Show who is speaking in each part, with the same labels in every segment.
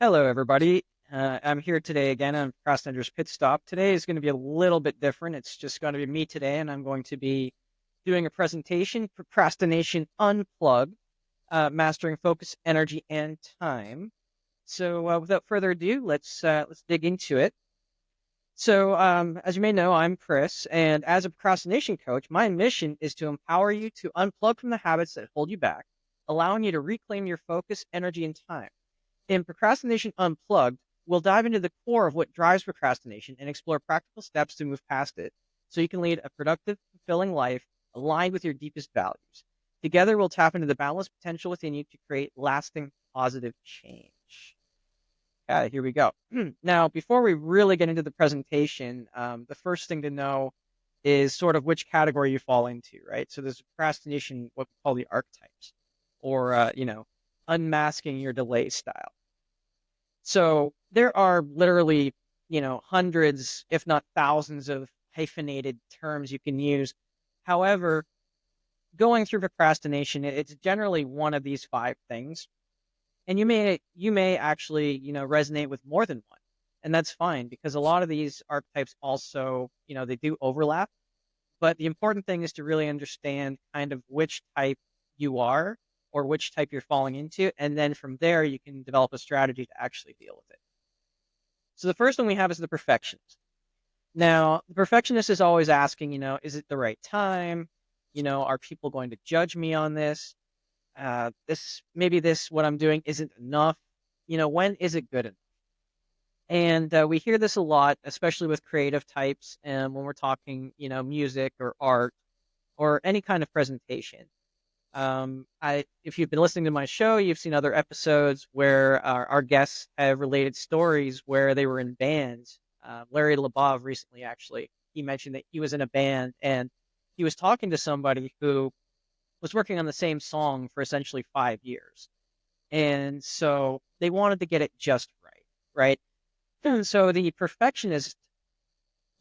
Speaker 1: Hello, everybody. I'm here today again on Procrastinator's Pit Stop. Today is going to be a little bit different. It's just going to be me today, and I'm going to be doing a presentation, Procrastination Unplugged, Mastering Focus, Energy, and Time. So, without further ado, let's dig into it. So, as you may know, I'm Chris, and as a procrastination coach, my mission is to empower you to unplug from the habits that hold you back, allowing you to reclaim your focus, energy, and time. In Procrastination Unplugged, we'll dive into the core of what drives procrastination and explore practical steps to move past it so you can lead a productive, fulfilling life aligned with your deepest values. Together, we'll tap into the boundless potential within you to create lasting, positive change. Yeah, here we go. Now, before we really get into the presentation, the first thing to know is sort of which category you fall into, right? So there's procrastination, what we call the archetypes, or, unmasking your delay style. So there are literally, hundreds, if not thousands of hyphenated terms you can use. However, going through procrastination, it's generally one of these five things. And you may actually, resonate with more than one. And that's fine because a lot of these archetypes also, they do overlap. But the important thing is to really understand kind of which type you are or which type you're falling into. And then from there, you can develop a strategy to actually deal with it. So the first one we have is the perfectionist. Now, the perfectionist is always asking, is it the right time? Are people going to judge me on this? Maybe what I'm doing isn't enough. When is it good enough? And we hear this a lot, especially with creative types, and when we're talking, music or art or any kind of presentation. If you've been listening to my show, you've seen other episodes where our guests have related stories where they were in bands. Larry Labov recently, actually, he mentioned that he was in a band and he was talking to somebody who was working on the same song for essentially 5 years. And so they wanted to get it just right, right? And so the perfectionist,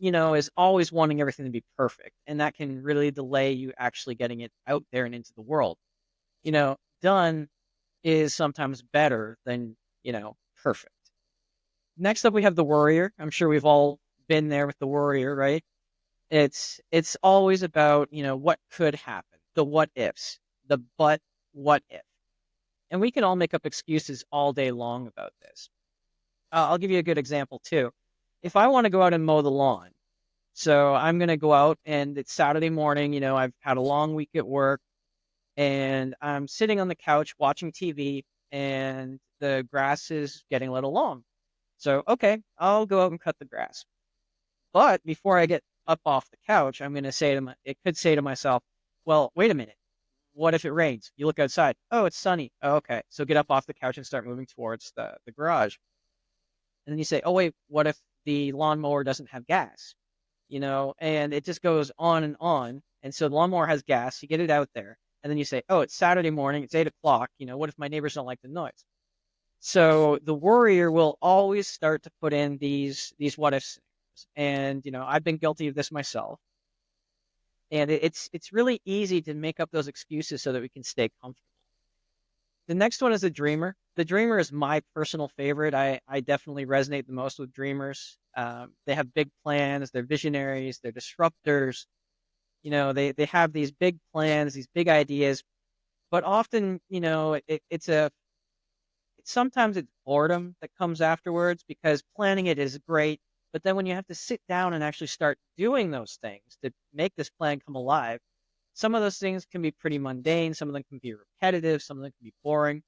Speaker 1: is always wanting everything to be perfect. And that can really delay you actually getting it out there and into the world. Done is sometimes better than, perfect. Next up, we have the worrier. I'm sure we've all been there with the worrier, right? It's always about, what could happen, the what ifs, the but what if. And we can all make up excuses all day long about this. I'll give you a good example too. If I want to go out and mow the lawn, so I'm going to go out and it's Saturday morning, I've had a long week at work and I'm sitting on the couch watching TV and the grass is getting a little long. So, okay, I'll go out and cut the grass. But before I get up off the couch, I'm going to it could say to myself, well, wait a minute. What if it rains? You look outside. Oh, it's sunny. Oh, okay. So get up off the couch and start moving towards the garage. And then you say, oh, wait, what if the lawnmower doesn't have gas? And it just goes on and on. And so the lawnmower has gas. You get it out there. And then you say, oh, it's Saturday morning. It's 8 o'clock. What if my neighbors don't like the noise? So the worrier will always start to put in these what ifs. And, I've been guilty of this myself. And it's really easy to make up those excuses so that we can stay comfortable. The next one is the dreamer. The dreamer is my personal favorite. I definitely resonate the most with dreamers. They have big plans. They're visionaries. They're disruptors. They have these big plans, these big ideas, but often, sometimes it's boredom that comes afterwards because planning it is great. But then when you have to sit down and actually start doing those things to make this plan come alive, some of those things can be pretty mundane. Some of them can be repetitive. Some of them can be boring.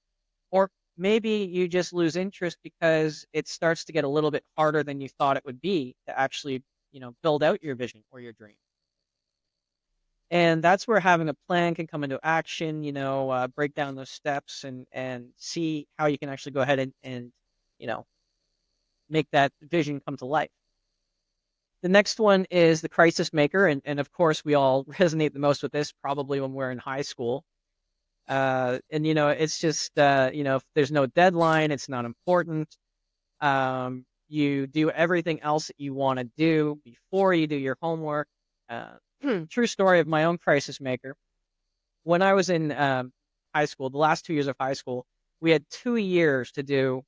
Speaker 1: Or maybe you just lose interest because it starts to get a little bit harder than you thought it would be to actually, build out your vision or your dream. And that's where having a plan can come into action, break down those steps and see how you can actually go ahead and you know, make that vision come to life. The next one is the crisis maker. And of course, we all resonate the most with this probably when we're in high school. And, it's just, if there's no deadline, it's not important. You do everything else that you want to do before you do your homework. True story of my own crisis maker. When I was in high school, the last 2 years of high school, we had 2 years to do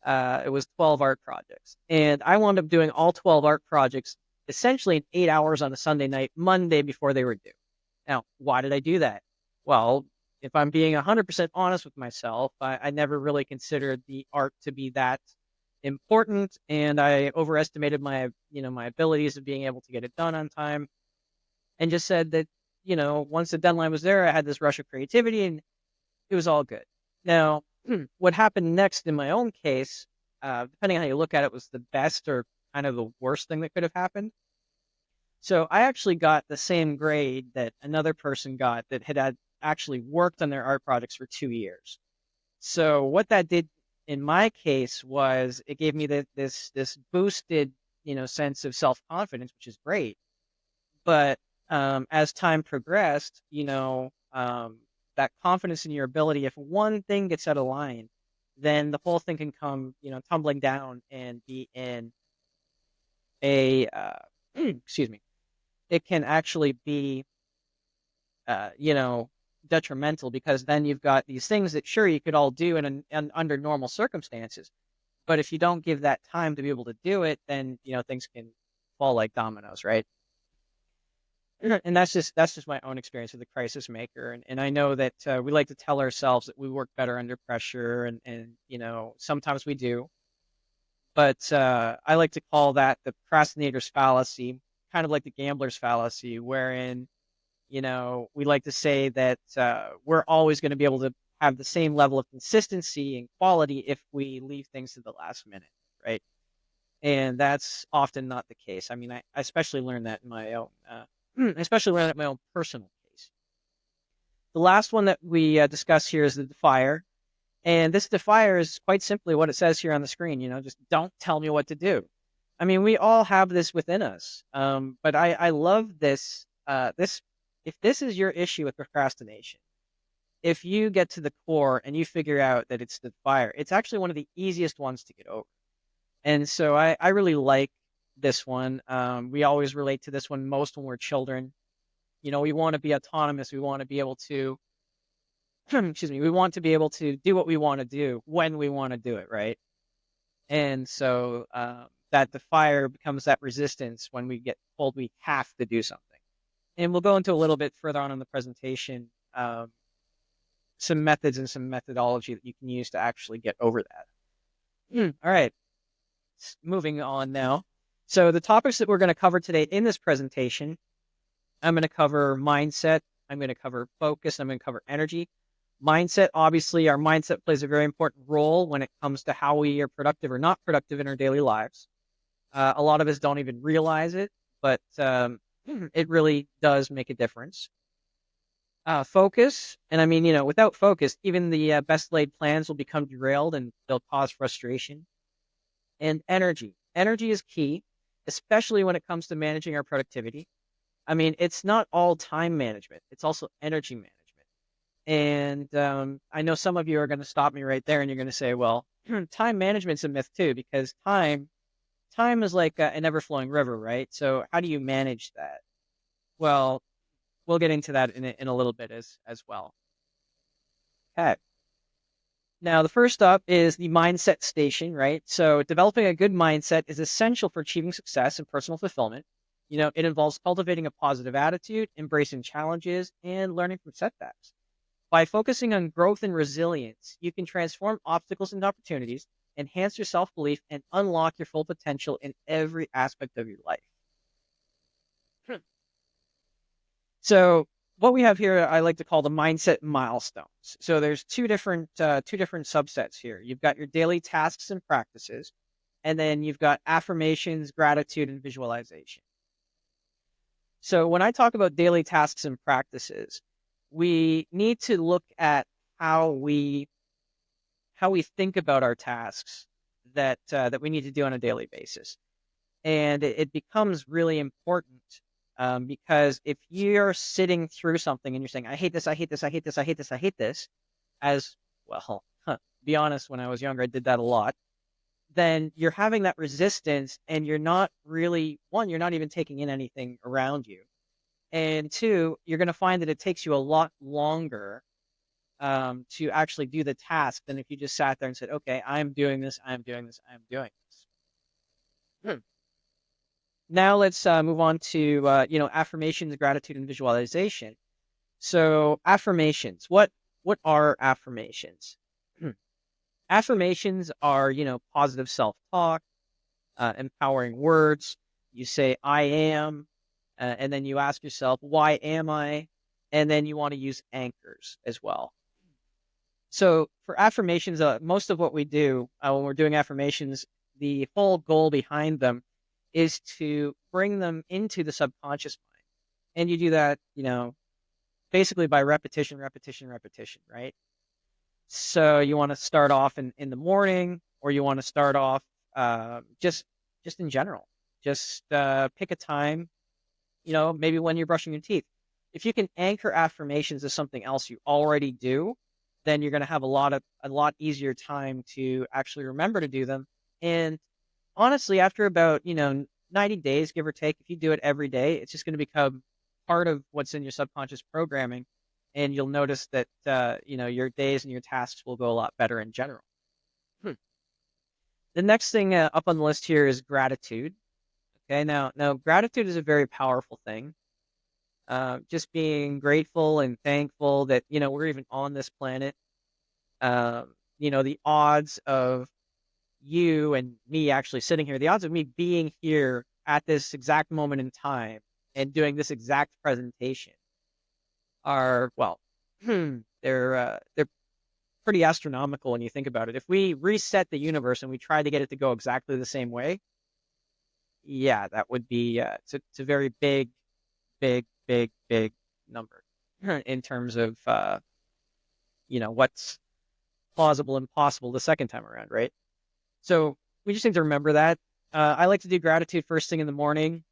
Speaker 1: It was 12 art projects, and I wound up doing all 12 art projects essentially in 8 hours on a Sunday night, Monday before they were due. Now, why did I do that? Well, if I'm being 100% honest with myself, I never really considered the art to be that important, and I overestimated my abilities of being able to get it done on time, and just said that, once the deadline was there, I had this rush of creativity, and it was all good. Now, what happened next in my own case, depending on how you look at it, was the best or kind of the worst thing that could have happened. So I actually got the same grade that another person got that had actually worked on their art projects for 2 years. So what that did in my case was it gave me this boosted, sense of self confidence, which is great. But as time progressed, that confidence in your ability, if one thing gets out of line, then the whole thing can come, tumbling down and be in a, excuse me, it can actually be, uh, you know, detrimental, because then you've got these things that sure you could all do under normal circumstances. But if you don't give that time to be able to do it, then, things can fall like dominoes, right? And that's just my own experience with the crisis maker, and I know that we like to tell ourselves that we work better under pressure, and sometimes we do, but I like to call that the procrastinator's fallacy, kind of like the gambler's fallacy, wherein we like to say that we're always going to be able to have the same level of consistency and quality if we leave things to the last minute, right? And that's often not the case. I mean, I especially learned that in my own, especially learned that in my own personal case. The last one that we discuss here is the defier, and this defier is quite simply what it says here on the screen. Just don't tell me what to do. I mean, we all have this within us, but I love this. If this is your issue with procrastination, if you get to the core and you figure out that it's the fire, it's actually one of the easiest ones to get over. And so I really like this one. We always relate to this one most when we're children. We want to be autonomous. We want to be able to, excuse me, we want to be able to do what we want to do when we want to do it, right? And so that the fire becomes that resistance when we get told we have to do something. And we'll go into a little bit further on in the presentation, some methods and some methodology that you can use to actually get over that. All right. Moving on now. So the topics that we're going to cover today in this presentation, I'm going to cover mindset, I'm going to cover focus, I'm going to cover energy. Mindset, obviously, our mindset plays a very important role when it comes to how we are productive or not productive in our daily lives. A lot of us don't even realize it, but it really does make a difference. Focus, and I mean, without focus, even the best laid plans will become derailed and they'll cause frustration. And energy. Energy is key, especially when it comes to managing our productivity. I mean, it's not all time management, it's also energy management. And I know some of you are going to stop me right there and you're going to say, well, time management's a myth too, because time is like an ever-flowing river, right? So how do you manage that? Well, we'll get into that in a little bit as well. Okay. Now, the first up is the mindset station, right? So developing a good mindset is essential for achieving success and personal fulfillment. It involves cultivating a positive attitude, embracing challenges, and learning from setbacks. By focusing on growth and resilience, you can transform obstacles into opportunities, enhance your self-belief, and unlock your full potential in every aspect of your life. So what we have here, I like to call the mindset milestones. So there's two different subsets here. You've got your daily tasks and practices, and then you've got affirmations, gratitude, and visualization. So when I talk about daily tasks and practices, we need to look at how we think about our tasks that we need to do on a daily basis, and it becomes really important. Because if you're sitting through something and you're saying, I hate this, I hate this, I hate this, I hate this, I hate this, as well, be honest, when I was younger, I did that a lot, then you're having that resistance and you're not really, one, you're not even taking in anything around you. And two, you're going to find that it takes you a lot longer to actually do the task than if you just sat there and said, okay, I'm doing this, I'm doing this, I'm doing this. Now let's move on to affirmations, gratitude, and visualization. So affirmations, what are affirmations? Affirmations are positive self-talk, empowering words. You say I am, and then you ask yourself, why am I? And then you want to use anchors as well. So for affirmations, most of what we do when we're doing affirmations, the whole goal behind them is to bring them into the subconscious mind. And you do that, basically by repetition, repetition, repetition, right? So you want to start off in the morning, or you want to start off just in general. Just pick a time, maybe when you're brushing your teeth. If you can anchor affirmations to something else you already do, then you're going to have a lot easier time to actually remember to do them. And honestly, after about 90 days, give or take, if you do it every day, it's just going to become part of what's in your subconscious programming, and you'll notice that your days and your tasks will go a lot better in general. The next thing up on the list here is gratitude. Okay, now gratitude is a very powerful thing. Just being grateful and thankful that we're even on this planet. The odds of you and me actually sitting here, the odds of me being here at this exact moment in time and doing this exact presentation are, well, they're pretty astronomical when you think about it. If we reset the universe and we try to get it to go exactly the same way, yeah, that would be it's a very big, big, big, big number in terms of what's plausible and possible the second time around, right? So we just need to remember that. I like to do gratitude first thing in the morning.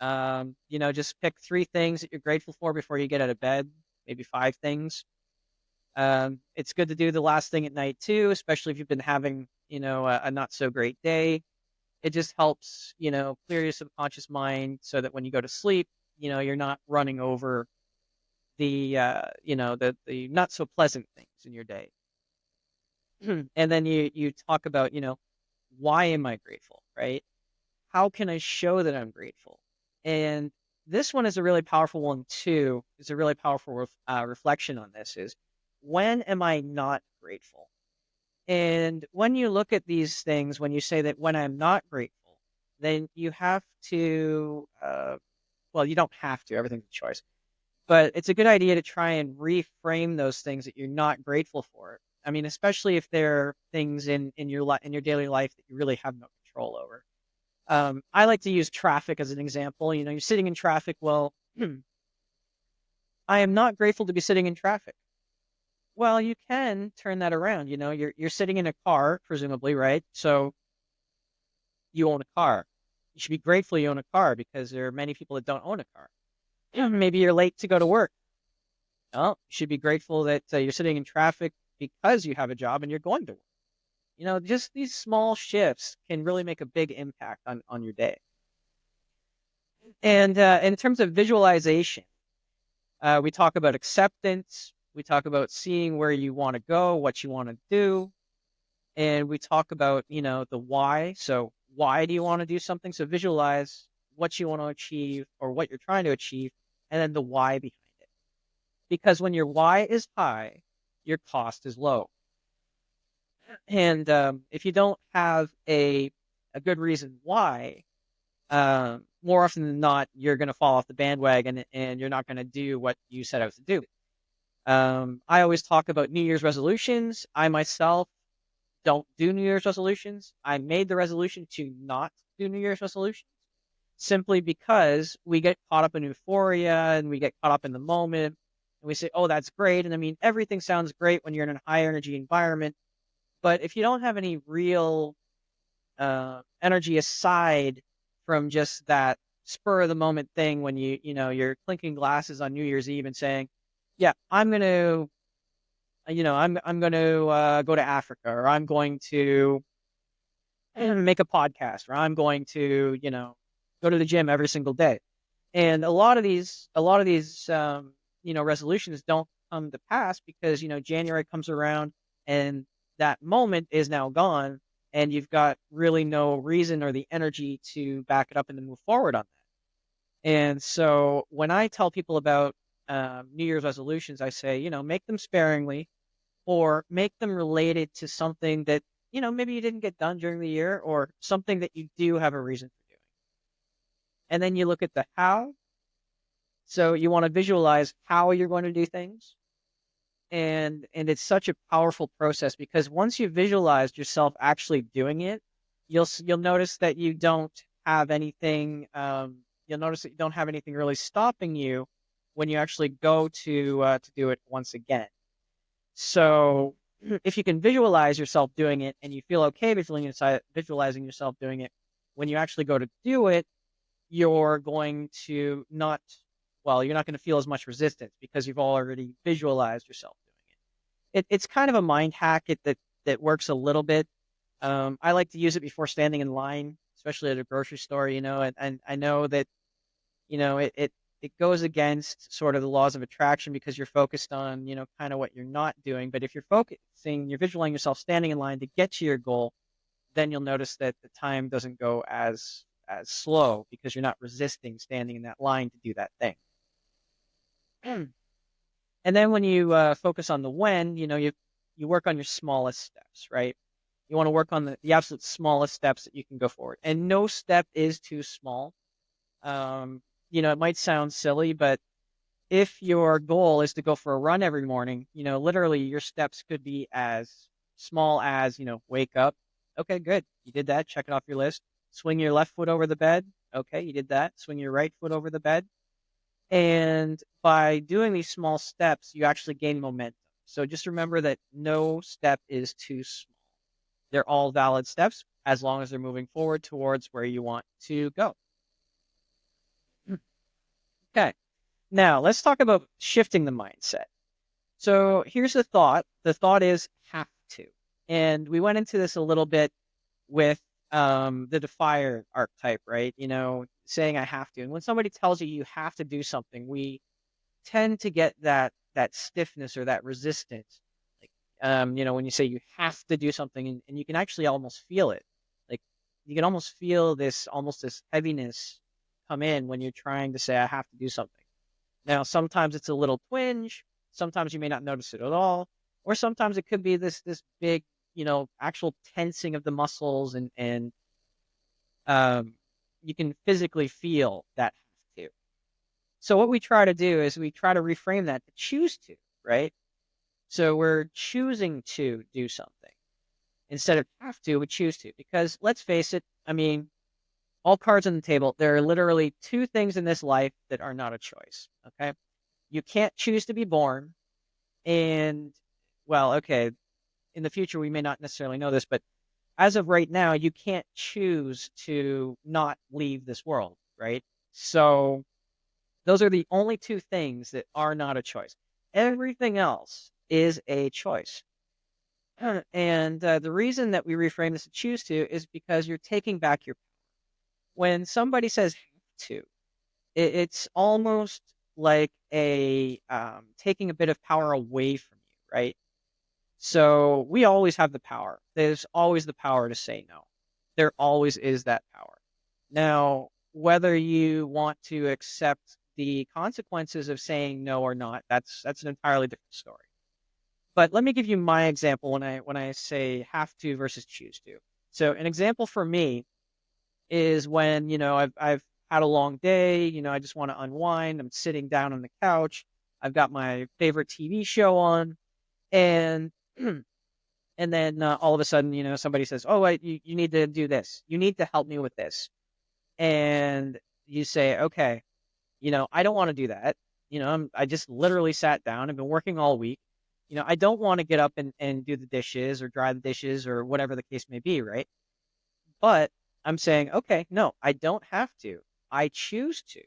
Speaker 1: Just pick 3 things that you're grateful for before you get out of bed, maybe 5 things. It's good to do the last thing at night too, especially if you've been having, a not so great day. It just helps, clear your subconscious mind so that when you go to sleep, you're not running over the not so pleasant things in your day. And then you talk about, why am I grateful, right? How can I show that I'm grateful? And this one is a really powerful one too. It's a really powerful reflection on this is, when am I not grateful? And when you look at these things, when you say that when I'm not grateful, then you have to, well, you don't have to, everything's a choice, but it's a good idea to try and reframe those things that you're not grateful for. I mean, especially if they're things in your daily life that you really have no control over. I like to use traffic as an example. You're sitting in traffic. Well, I am not grateful to be sitting in traffic. Well, you can turn that around. You're sitting in a car, presumably, right? So you own a car. You should be grateful you own a car, because there are many people that don't own a car. Maybe you're late to go to work. Well, you should be grateful that you're sitting in traffic because you have a job and you're going to work. Just these small shifts can really make a big impact on your day. And in terms of visualization, we talk about acceptance. We talk about seeing where you want to go, what you want to do. And we talk about, the why. So why do you want to do something? So visualize what you want to achieve or what you're trying to achieve, and then the why behind it. Because when your why is high, your cost is low. And if you don't have a good reason why, more often than not, you're going to fall off the bandwagon and you're not going to do what you set out to do. I always talk about New Year's resolutions. I myself don't do New Year's resolutions. I made the resolution to not do New Year's resolutions simply because we get caught up in euphoria and we get caught up in the moment and we say, oh, that's great. And I mean, everything sounds great when you're in a high energy environment. But if you don't have any real energy aside from just that spur of the moment thing when you're clinking glasses on New Year's Eve and saying, yeah, I'm going to, I'm going to go to Africa, or I'm going to make a podcast, or I'm going to, go to the gym every single day. And a lot of these resolutions don't come to pass because, January comes around and that moment is now gone and you've got really no reason or the energy to back it up and to move forward on that. And so when I tell people about New Year's resolutions, I say, make them sparingly or make them related to something that, maybe you didn't get done during the year or something that you do have a reason for doing. And then you look at the how. So you want to visualize how you're going to do things. And it's such a powerful process because once you visualize yourself actually doing it, you'll notice that you don't have anything. You'll notice that you don't have anything really stopping you when you actually go to do it once again. So if you can visualize yourself doing it and you feel okay visualizing yourself doing it, when you actually go to do it, you're going to not, well, you're not going to feel as much resistance because you've already visualized yourself doing it. It's kind of a mind hack that works a little bit. I like to use it before standing in line, especially at a grocery store, and I know that, it goes against sort of the laws of attraction because you're focused on, kind of what you're not doing. But if you're visualizing yourself standing in line to get to your goal, then you'll notice that the time doesn't go as slow because you're not resisting standing in that line to do that thing. And then when you focus on the when, you work on your smallest steps, right? You want to work on the absolute smallest steps that you can go forward. And no step is too small. Um, it might sound silly, but if your goal is to go for a run every morning, literally your steps could be as small as, wake up. Okay, good. You did that. Check it off your list. Swing your left foot over the bed. Okay, you did that. Swing your right foot over the bed. And by doing these small steps, you actually gain momentum. So just remember that no step is too small. They're all valid steps as long as they're moving forward towards where you want to go. Okay. Now, let's talk about shifting the mindset. So here's the thought. The thought is have to. And we went into this a little bit with the defier archetype, right? Saying I have to. And when somebody tells you you have to do something, we tend to get that stiffness or that resistance. Like, when you say you have to do something and you can actually almost feel it. Like you can almost feel this heaviness come in when you're trying to say I have to do something. Now, sometimes it's a little twinge. Sometimes you may not notice it at all, or sometimes it could be this big, actual tensing of the muscles, and you can physically feel that have to. So what we try to do is we try to reframe that to choose to, right? So we're choosing to do something instead of have to. We choose to because let's face it. I mean, all cards on the table. There are literally two things in this life that are not a choice. Okay. You can't choose to be born. And, well, okay, in the future, we may not necessarily know this, but as of right now, you can't choose to not leave this world, right? So those are the only two things that are not a choice. Everything else is a choice. And the reason that we reframe this to choose to is because you're taking back your. When somebody says have to, it's almost like a taking a bit of power away from you, right? So we always have the power. There's always the power to say no. There always is that power. Now, whether you want to accept the consequences of saying no or not, that's an entirely different story. But let me give you my example when I say have to versus choose to. So an example for me is when, I've had a long day, I just want to unwind. I'm sitting down on the couch. I've got my favorite TV show on, and and then all of a sudden, somebody says, "Oh, wait, you need to do this. You need to help me with this." And you say, "Okay, I don't want to do that. I just literally sat down. I've been working all week. I don't want to get up and do the dishes or dry the dishes or whatever the case may be, right?" But I'm saying, okay, no, I don't have to. I choose to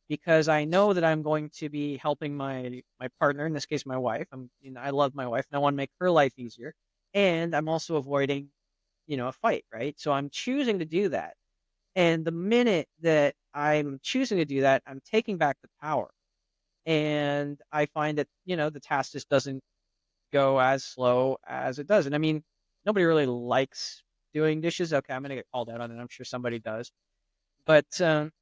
Speaker 1: because I know that I'm going to be helping my partner, in this case, my wife. I love my wife and I want to make her life easier. And I'm also avoiding, a fight, right? So I'm choosing to do that. And the minute that I'm choosing to do that, I'm taking back the power. And I find that, the task just doesn't go as slow as it does. And I mean, nobody really likes doing dishes. Okay, I'm gonna get called out on it. I'm sure somebody does. But that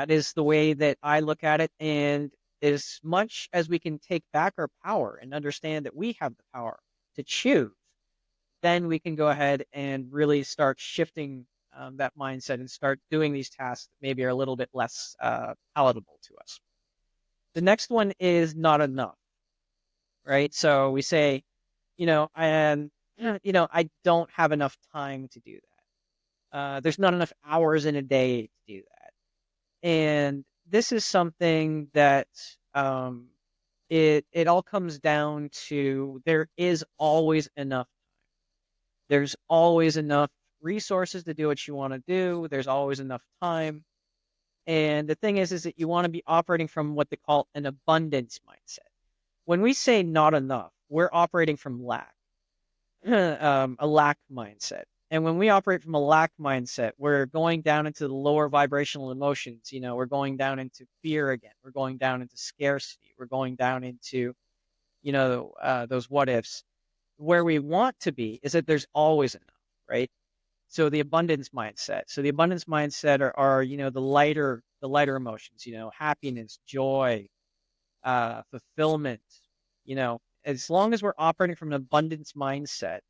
Speaker 1: is the way that I look at it. And as much as we can take back our power and understand that we have the power to choose, then we can go ahead and really start shifting that mindset and start doing these tasks that maybe are a little bit less palatable to us. The next one is not enough, right? So we say, and I don't have enough time to do that. There's not enough hours in a day to do that. And this is something that it all comes down to there is always enough. There's always enough resources to do what you want to do. There's always enough time. And the thing is that you want to be operating from what they call an abundance mindset. When we say not enough, we're operating from lack, a lack mindset. And when we operate from a lack mindset, we're going down into the lower vibrational emotions. We're going down into fear again. We're going down into scarcity. We're going down into, those what ifs. Where we want to be is that there's always enough, right? So the abundance mindset. So the abundance mindset are the lighter emotions, happiness, joy, fulfillment. As long as we're operating from an abundance mindset,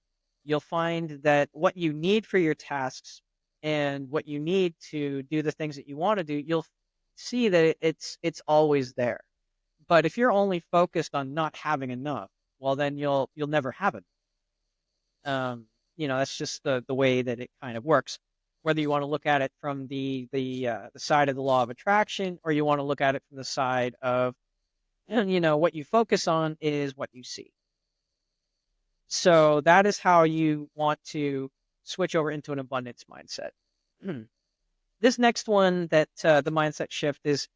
Speaker 1: you'll find that what you need for your tasks and what you need to do the things that you want to do, you'll see that it's always there. But if you're only focused on not having enough, well, then you'll never have it. That's just the way that it kind of works. Whether you want to look at it from the side of the law of attraction, or you want to look at it from the side of, what you focus on is what you see. So that is how you want to switch over into an abundance mindset. This next one, that the mindset shift is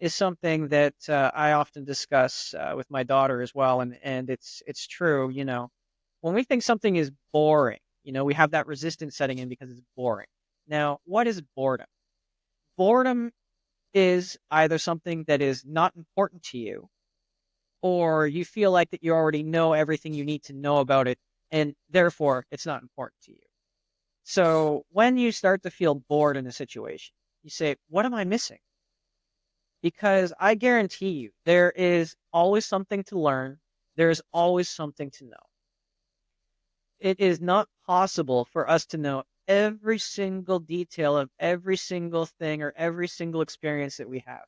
Speaker 1: something that I often discuss with my daughter as well, and it's true. When we think something is boring, we have that resistance setting in because it's boring. Now, what is boredom? Boredom is either something that is not important to you, or you feel like that you already know everything you need to know about it, and therefore it's not important to you. So when you start to feel bored in a situation, you say, what am I missing? Because I guarantee you, there is always something to learn. There is always something to know. It is not possible for us to know every single detail of every single thing or every single experience that we have.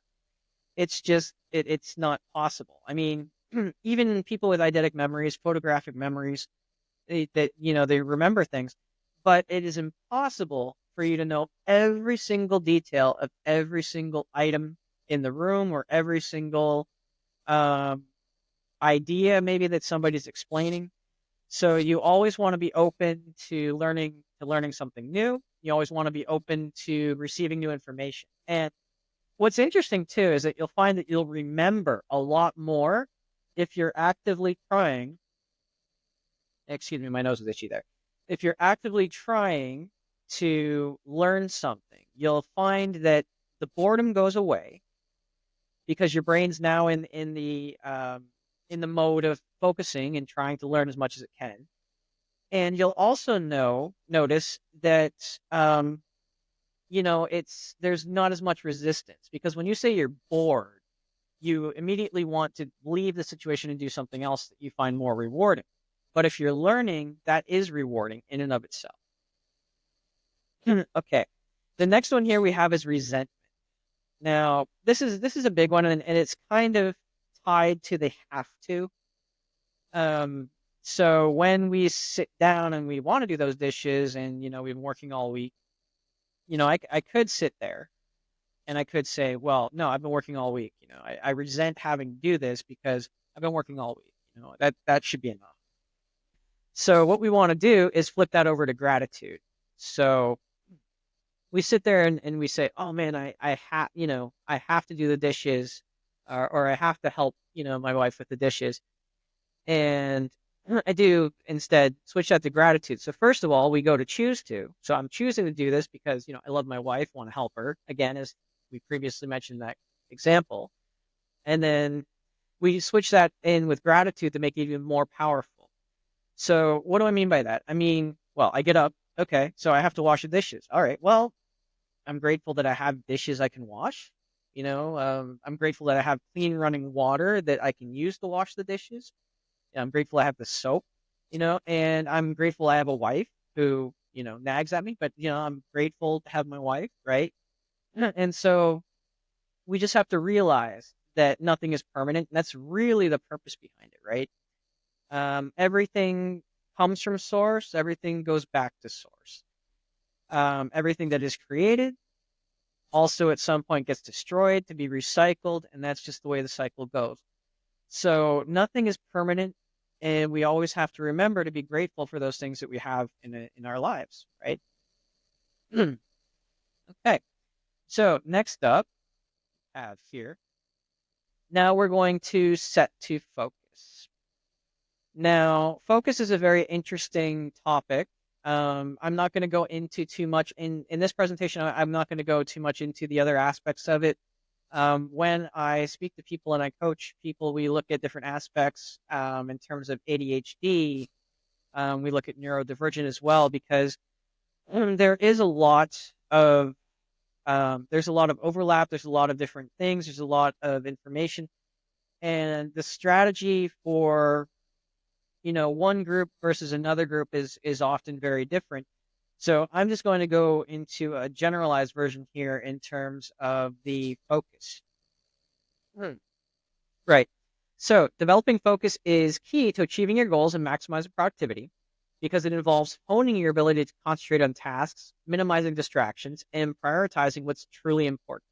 Speaker 1: It's just, it's not possible. I mean, even people with eidetic memories, photographic memories, they remember things, but it is impossible for you to know every single detail of every single item in the room, or every single idea maybe that somebody's explaining. So you always want to be open to learning something new. You always want to be open to receiving new information. And what's interesting too is that you'll find that you'll remember a lot more if you're actively trying. Excuse me, my nose is itchy there. If you're actively trying to learn something, you'll find that the boredom goes away because your brain's now in the mode of focusing and trying to learn as much as it can. And you'll also notice that there's not as much resistance, because when you say you're bored, you immediately want to leave the situation and do something else that you find more rewarding. But if you're learning, that is rewarding in and of itself. Okay. The next one here we have is resentment. Now, this is a big one, and it's kind of tied to the have to. So when we sit down and we want to do those dishes, and we've been working all week, I could sit there and I could say, well, no, I've been working all week. I resent having to do this because I've been working all week. That should be enough. So what we want to do is flip that over to gratitude. So we sit there and we say, oh man, I have to do the dishes, or I have to help, my wife with the dishes. And I do instead switch that to gratitude. So first of all, we go to choose to. So I'm choosing to do this because, I love my wife, want to help her. Again, as we previously mentioned in that example. And then we switch that in with gratitude to make it even more powerful. So what do I mean by that? I mean, well, I get up. Okay, so I have to wash the dishes. All right. Well, I'm grateful that I have dishes I can wash. I'm grateful that I have clean running water that I can use to wash the dishes. I'm grateful I have the soap, and I'm grateful I have a wife who, nags at me, but, I'm grateful to have my wife, right? And so we just have to realize that nothing is permanent. And that's really the purpose behind it, right? Everything comes from source, everything goes back to source. Everything that is created also at some point gets destroyed to be recycled, and that's just the way the cycle goes. So nothing is permanent, and we always have to remember to be grateful for those things that we have in our lives, right? Okay. So next up, I have here. Now we're going to set to focus. Now, focus is a very interesting topic. I'm not going to go into too much in this presentation. I'm not going to go too much into the other aspects of it. When I speak to people and I coach people, we look at different aspects in terms of ADHD. We look at neurodivergent as well because there is a lot of there's a lot of overlap. There's a lot of different things. There's a lot of information, and the strategy for one group versus another group is often very different. So I'm just going to go into a generalized version here in terms of the focus. Right. So developing focus is key to achieving your goals and maximizing productivity because it involves honing your ability to concentrate on tasks, minimizing distractions, and prioritizing what's truly important.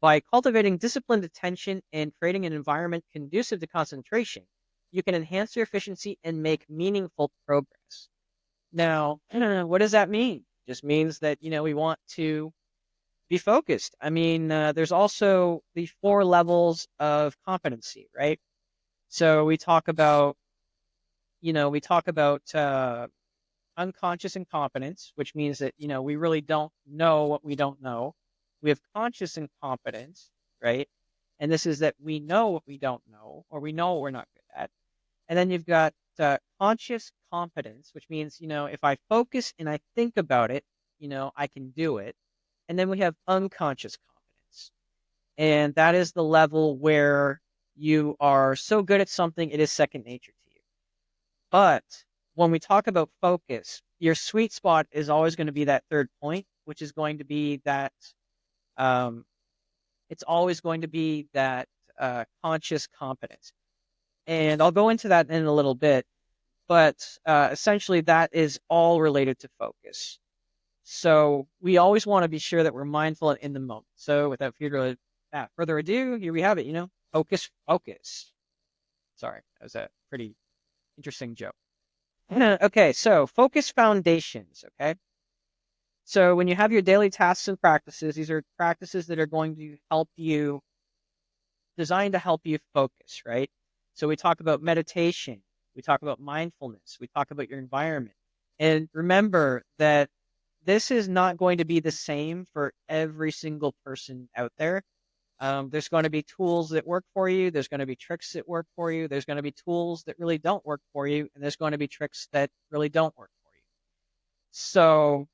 Speaker 1: By cultivating disciplined attention and creating an environment conducive to concentration, you can enhance your efficiency and make meaningful progress. Now, what does that mean? Just means that, we want to be focused. I mean, there's also the 4 levels of competency, right? So we talk about unconscious incompetence, which means that, we really don't know what we don't know. We have conscious incompetence, right? And this is that we know what we don't know, or we know what we're not good at. And then you've got conscious competence, which means, if I focus and I think about it, I can do it. And then we have unconscious competence. And that is the level where you are so good at something, it is second nature to you. But when we talk about focus, your sweet spot is always going to be that third point, which is going to be that um, it's always going to be that conscious competence. And I'll go into that in a little bit, but essentially that is all related to focus. So we always want to be sure that we're mindful in the moment. So without further ado, here we have it, focus, focus. Sorry, that was a pretty interesting joke. Okay, so focus foundations, okay? So when you have your daily tasks and practices, these are practices that are going to help you, designed to help you focus, right? So we talk about meditation, we talk about mindfulness, we talk about your environment. And remember that this is not going to be the same for every single person out there. There's going to be tools that work for you. There's going to be tricks that work for you. There's going to be tools that really don't work for you. And there's going to be tricks that really don't work for you. So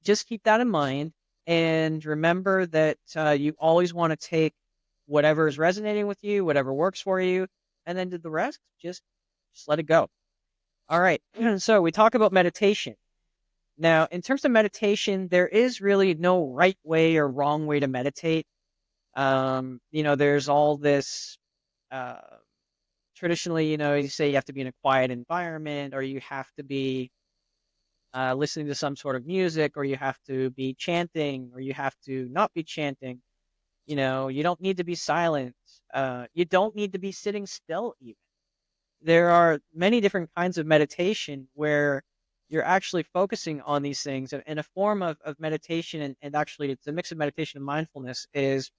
Speaker 1: just keep that in mind. And remember that you always want to take whatever is resonating with you, whatever works for you, and then do the rest. Just let it go. All right. So we talk about meditation. Now, in terms of meditation, there is really no right way or wrong way to meditate. There's all this uh, traditionally, you say you have to be in a quiet environment, or you have to be listening to some sort of music, or you have to be chanting, or you have to not be chanting. You don't need to be silent. You don't need to be sitting still, even. There are many different kinds of meditation where you're actually focusing on these things. And a form of meditation, and actually it's a mix of meditation and mindfulness, is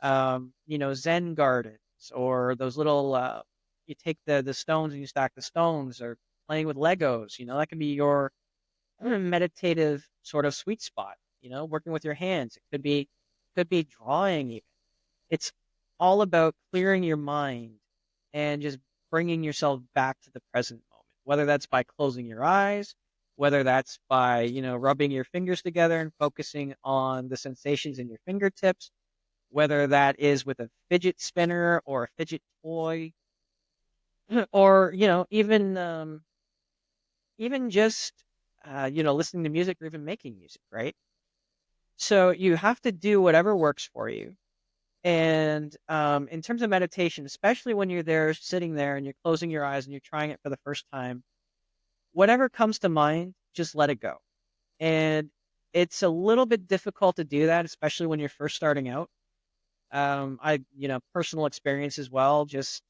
Speaker 1: Zen gardens, or those little you take the stones and you stack the stones, or playing with Legos. That can be your meditative sort of sweet spot. Working with your hands. It could be drawing even. It's all about clearing your mind and just bringing yourself back to the present moment, whether that's by closing your eyes, whether that's by, rubbing your fingers together and focusing on the sensations in your fingertips, whether that is with a fidget spinner or a fidget toy, or, even just, listening to music or even making music, right? So you have to do whatever works for you. And in terms of meditation, especially when you're there sitting there and you're closing your eyes and you're trying it for the first time, whatever comes to mind, just let it go. And it's a little bit difficult to do that, especially when you're first starting out. Personal experience as well. Just,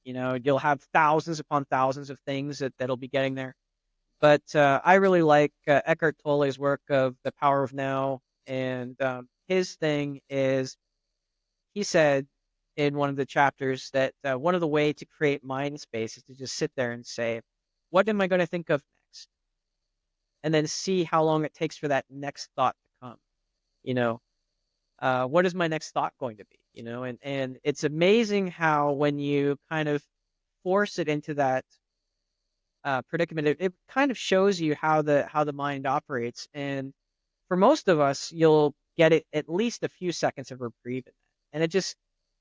Speaker 1: you'll have thousands upon thousands of things that'll be getting there. But I really like Eckhart Tolle's work of The Power of Now. And his thing is, he said in one of the chapters that one of the way to create mind space is to just sit there and say, what am I going to think of next? And then see how long it takes for that next thought to come. You know, what is my next thought going to be? And it's amazing how when you kind of force it into that predicament, it kind of shows you how the mind operates. And for most of us, you'll get it at least a few seconds of reprieve in that. And it just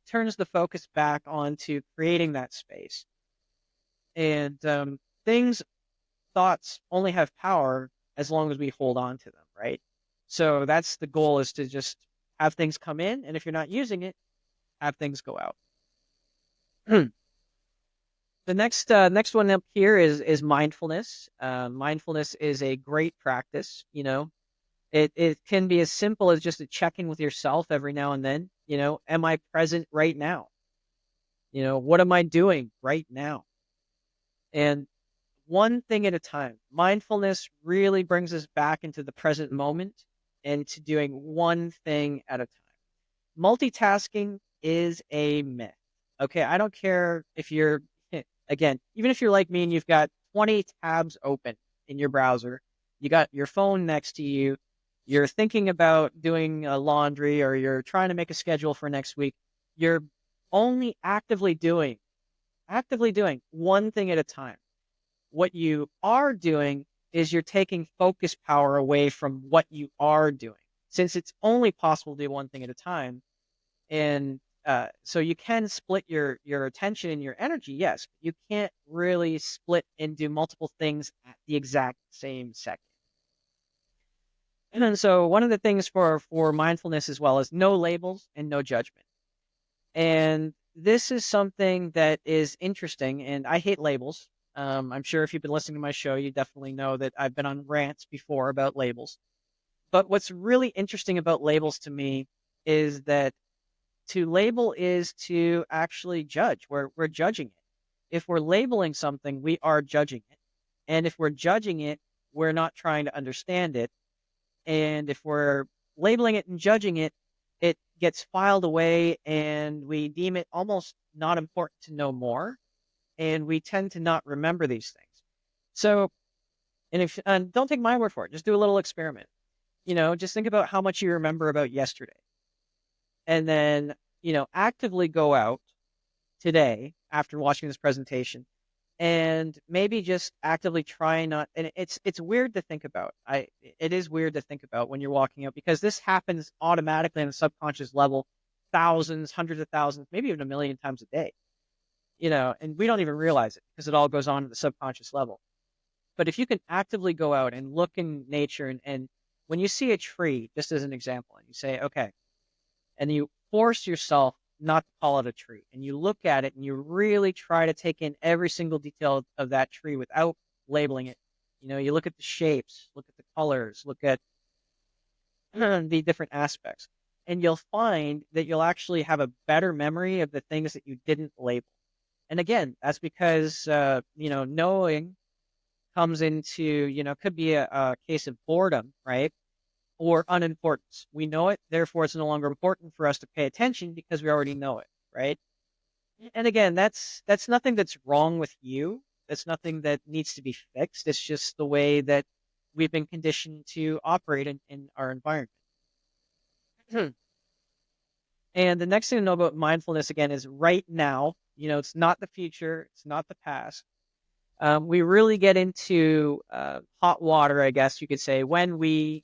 Speaker 1: turns the focus back onto creating that space. And things, thoughts only have power as long as we hold on to them, right? So that's the goal, is to just have things come in. And if you're not using it, have things go out. The next one up here is mindfulness. Mindfulness is a great practice. It can be as simple as just a check-in with yourself every now and then. Am I present right now? What am I doing right now? And one thing at a time. Mindfulness really brings us back into the present moment and to doing one thing at a time. Multitasking is a myth. Okay, I don't care if you're, again, even if you're like me and you've got 20 tabs open in your browser, you got your phone next to you, you're thinking about doing laundry, or you're trying to make a schedule for next week, you're only actively doing one thing at a time. What you are doing is you're taking focus power away from what you are doing, since it's only possible to do one thing at a time. And so you can split your attention and your energy, yes, but you can't really split and do multiple things at the exact same second. And then, so one of the things for mindfulness as well is no labels and no judgment. And this is something that is interesting, and I hate labels. I'm sure if you've been listening to my show, you definitely know that I've been on rants before about labels. But what's really interesting about labels to me is that to label is to actually judge. We're judging it. If we're labeling something, we are judging it. And if we're judging it, we're not trying to understand it. And if we're labeling it and judging it, it gets filed away and we deem it almost not important to know more. And we tend to not remember these things. So, and don't take my word for it, just do a little experiment. Just think about how much you remember about yesterday. And then, actively go out today after watching this presentation and maybe just actively try not, and it's weird to think about. It is weird to think about when you're walking out, because this happens automatically on a subconscious level, thousands, hundreds of thousands, maybe even a million times a day. And we don't even realize it because it all goes on at the subconscious level. But if you can actively go out and look in nature, and when you see a tree, just as an example, and you say, okay, and you force yourself not to call it a tree, and you look at it and you really try to take in every single detail of that tree without labeling it. You look at the shapes, look at the colors, look at the different aspects, and you'll find that you'll actually have a better memory of the things that you didn't label. And again, that's because knowing comes into, could be a case of boredom, right? Or unimportance. We know it, therefore it's no longer important for us to pay attention because we already know it, right? And again, that's nothing that's wrong with you. That's nothing that needs to be fixed. It's just the way that we've been conditioned to operate in our environment. And the next thing to know about mindfulness again is right now. It's not the future, it's not the past. We really get into hot water, I guess you could say, when we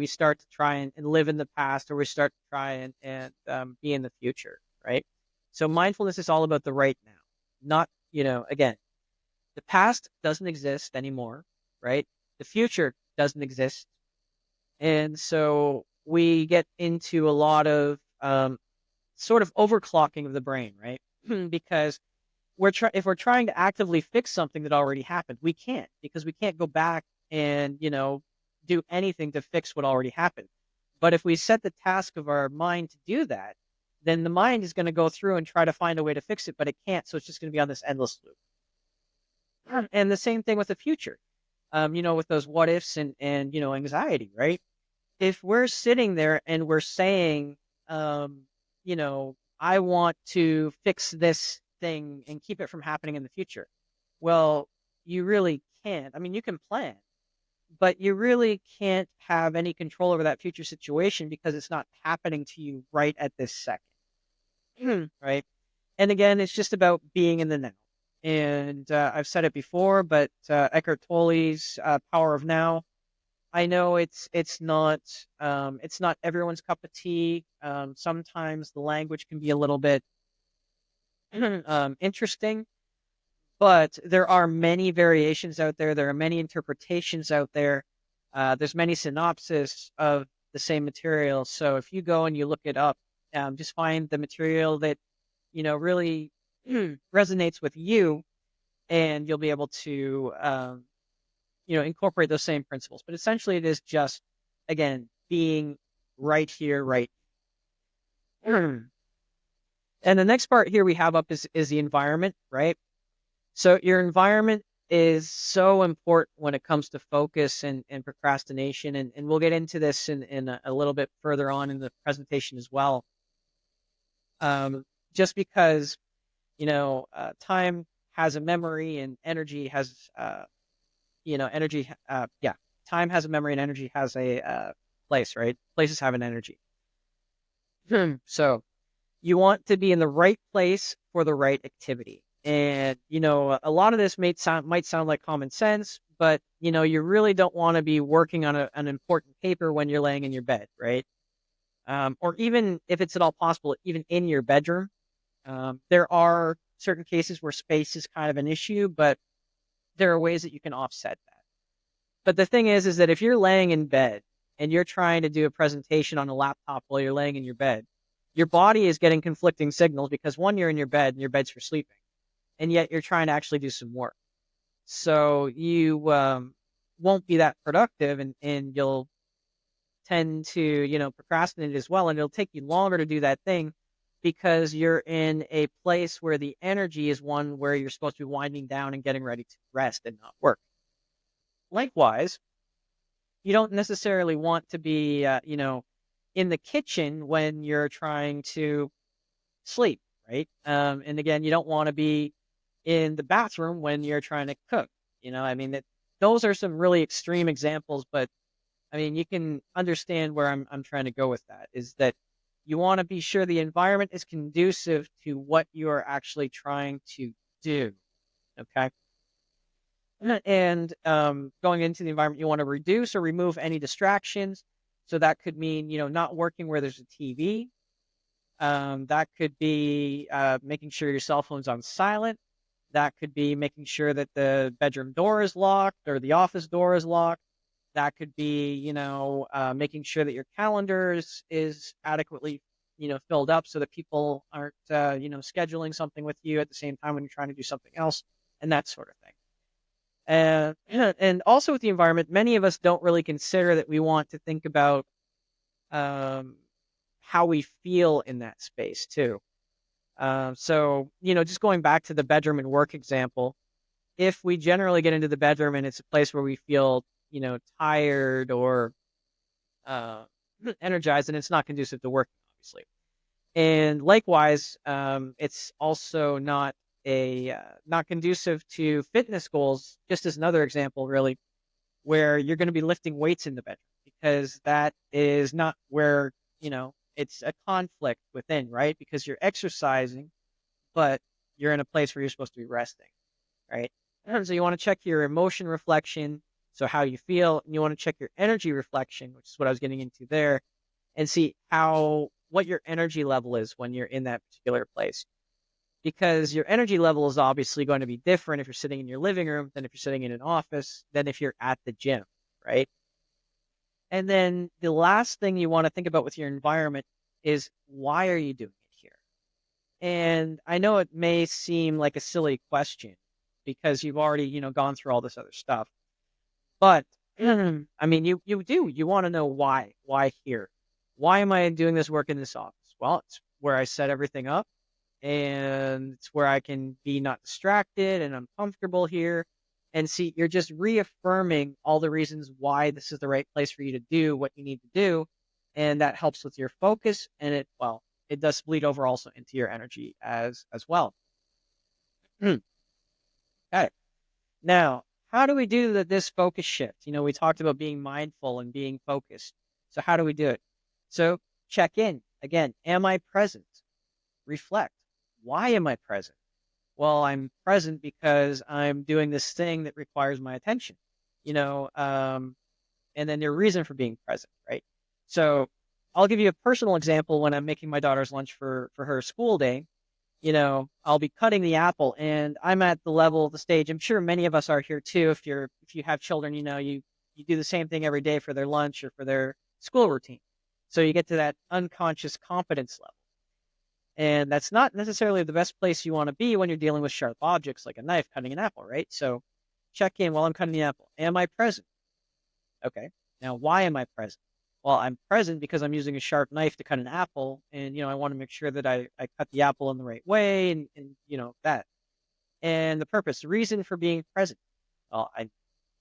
Speaker 1: start to try and live in the past, or we start to try and be in the future, right? So mindfulness is all about the right now, not, again, the past doesn't exist anymore, right? The future doesn't exist. And so we get into a lot of sort of overclocking of the brain, right? Because if we're trying to actively fix something that already happened, we can't, because we can't go back and do anything to fix what already happened. But if we set the task of our mind to do that, then the mind is going to go through and try to find a way to fix it, but it can't. So it's just going to be on this endless loop. And the same thing with the future, with those what ifs and anxiety, right? If we're sitting there and we're saying, I want to fix this thing and keep it from happening in the future. Well, you really can't. I mean, you can plan, but you really can't have any control over that future situation because it's not happening to you right at this second. Right. And again, it's just about being in the now. And I've said it before, but Eckhart Tolle's Power of Now. I know it's not everyone's cup of tea. Sometimes the language can be a little bit interesting, but there are many variations out there. There are many interpretations out there. There's many synopses of the same material. So if you go and you look it up, just find the material that really resonates with you, and you'll be able to incorporate those same principles. But essentially, it is just, again, being right here, right. And the next part here we have up is the environment, right? So your environment is so important when it comes to focus and procrastination. And we'll get into this in a little bit further on in the presentation as well. Just because, time has a memory and energy has, energy, yeah, time has a memory and energy has a place, right? Places have an energy. So you want to be in the right place for the right activity. And, a lot of this might sound like common sense, but, you really don't want to be working on an important paper when you're laying in your bed, right? Or even if it's at all possible, even in your bedroom. There are certain cases where space is kind of an issue, but there are ways that you can offset that. But the thing is that if you're laying in bed and you're trying to do a presentation on a laptop while you're laying in your bed, your body is getting conflicting signals because one, you're in your bed and your bed's for sleeping, and yet you're trying to actually do some work. So you won't be that productive, and you'll tend to procrastinate as well, and it'll take you longer to do that thing because you're in a place where the energy is one where you're supposed to be winding down and getting ready to rest and not work. Likewise, you don't necessarily want to be, in the kitchen when you're trying to sleep, right? And again, you don't want to be in the bathroom when you're trying to cook. I mean, those are some really extreme examples, but I mean, you can understand where I'm trying to go with that. Is that you want to be sure the environment is conducive to what you are actually trying to do. Okay. And going into the environment, you want to reduce or remove any distractions. So that could mean, not working where there's a TV. That could be making sure your cell phone's on silent. That could be making sure that the bedroom door is locked or the office door is locked. That could be, making sure that your calendar is adequately, filled up so that people aren't, scheduling something with you at the same time when you're trying to do something else, and that sort of thing. And also with the environment, many of us don't really consider that we want to think about how we feel in that space too. So, just going back to the bedroom and work example, if we generally get into the bedroom and it's a place where we feel, tired or uh, energized, and it's not conducive to working, obviously. And likewise, it's also not conducive to fitness goals. Just as another example, really, where you're going to be lifting weights in the bedroom because that is not where it's a conflict within, right? Because you're exercising, but you're in a place where you're supposed to be resting, right? So you want to check your emotion reflection, so how you feel, and you want to check your energy reflection, which is what I was getting into there, and see what your energy level is when you're in that particular place. Because your energy level is obviously going to be different if you're sitting in your living room than if you're sitting in an office, than if you're at the gym, right? And then the last thing you want to think about with your environment is, why are you doing it here? And I know it may seem like a silly question because you've already, gone through all this other stuff. But I mean, you want to know why. Why here? Why am I doing this work in this office? Well, it's where I set everything up, and it's where I can be not distracted, and I'm comfortable here. And see, you're just reaffirming all the reasons why this is the right place for you to do what you need to do. And that helps with your focus, and it does bleed over also into your energy as well. Okay. Now, how do we do this focus shift? We talked about being mindful and being focused. So how do we do it? So check in again. Am I present? Reflect. Why am I present? Well, I'm present because I'm doing this thing that requires my attention, you know, um, and then their reason for being present, right? So I'll give you a personal example. When I'm making my daughter's lunch for her school day, I'll be cutting the apple, and I'm at the level of the stage. I'm sure many of us are here too. If you have children, you do the same thing every day for their lunch or for their school routine. So you get to that unconscious competence level. And that's not necessarily the best place you want to be when you're dealing with sharp objects like a knife cutting an apple, right? So check in while I'm cutting the apple. Am I present? Okay. Now, why am I present? Well, I'm present because I'm using a sharp knife to cut an apple, and I want to make sure that I cut the apple in the right way, and that. And the purpose, the reason for being present. Well, I'm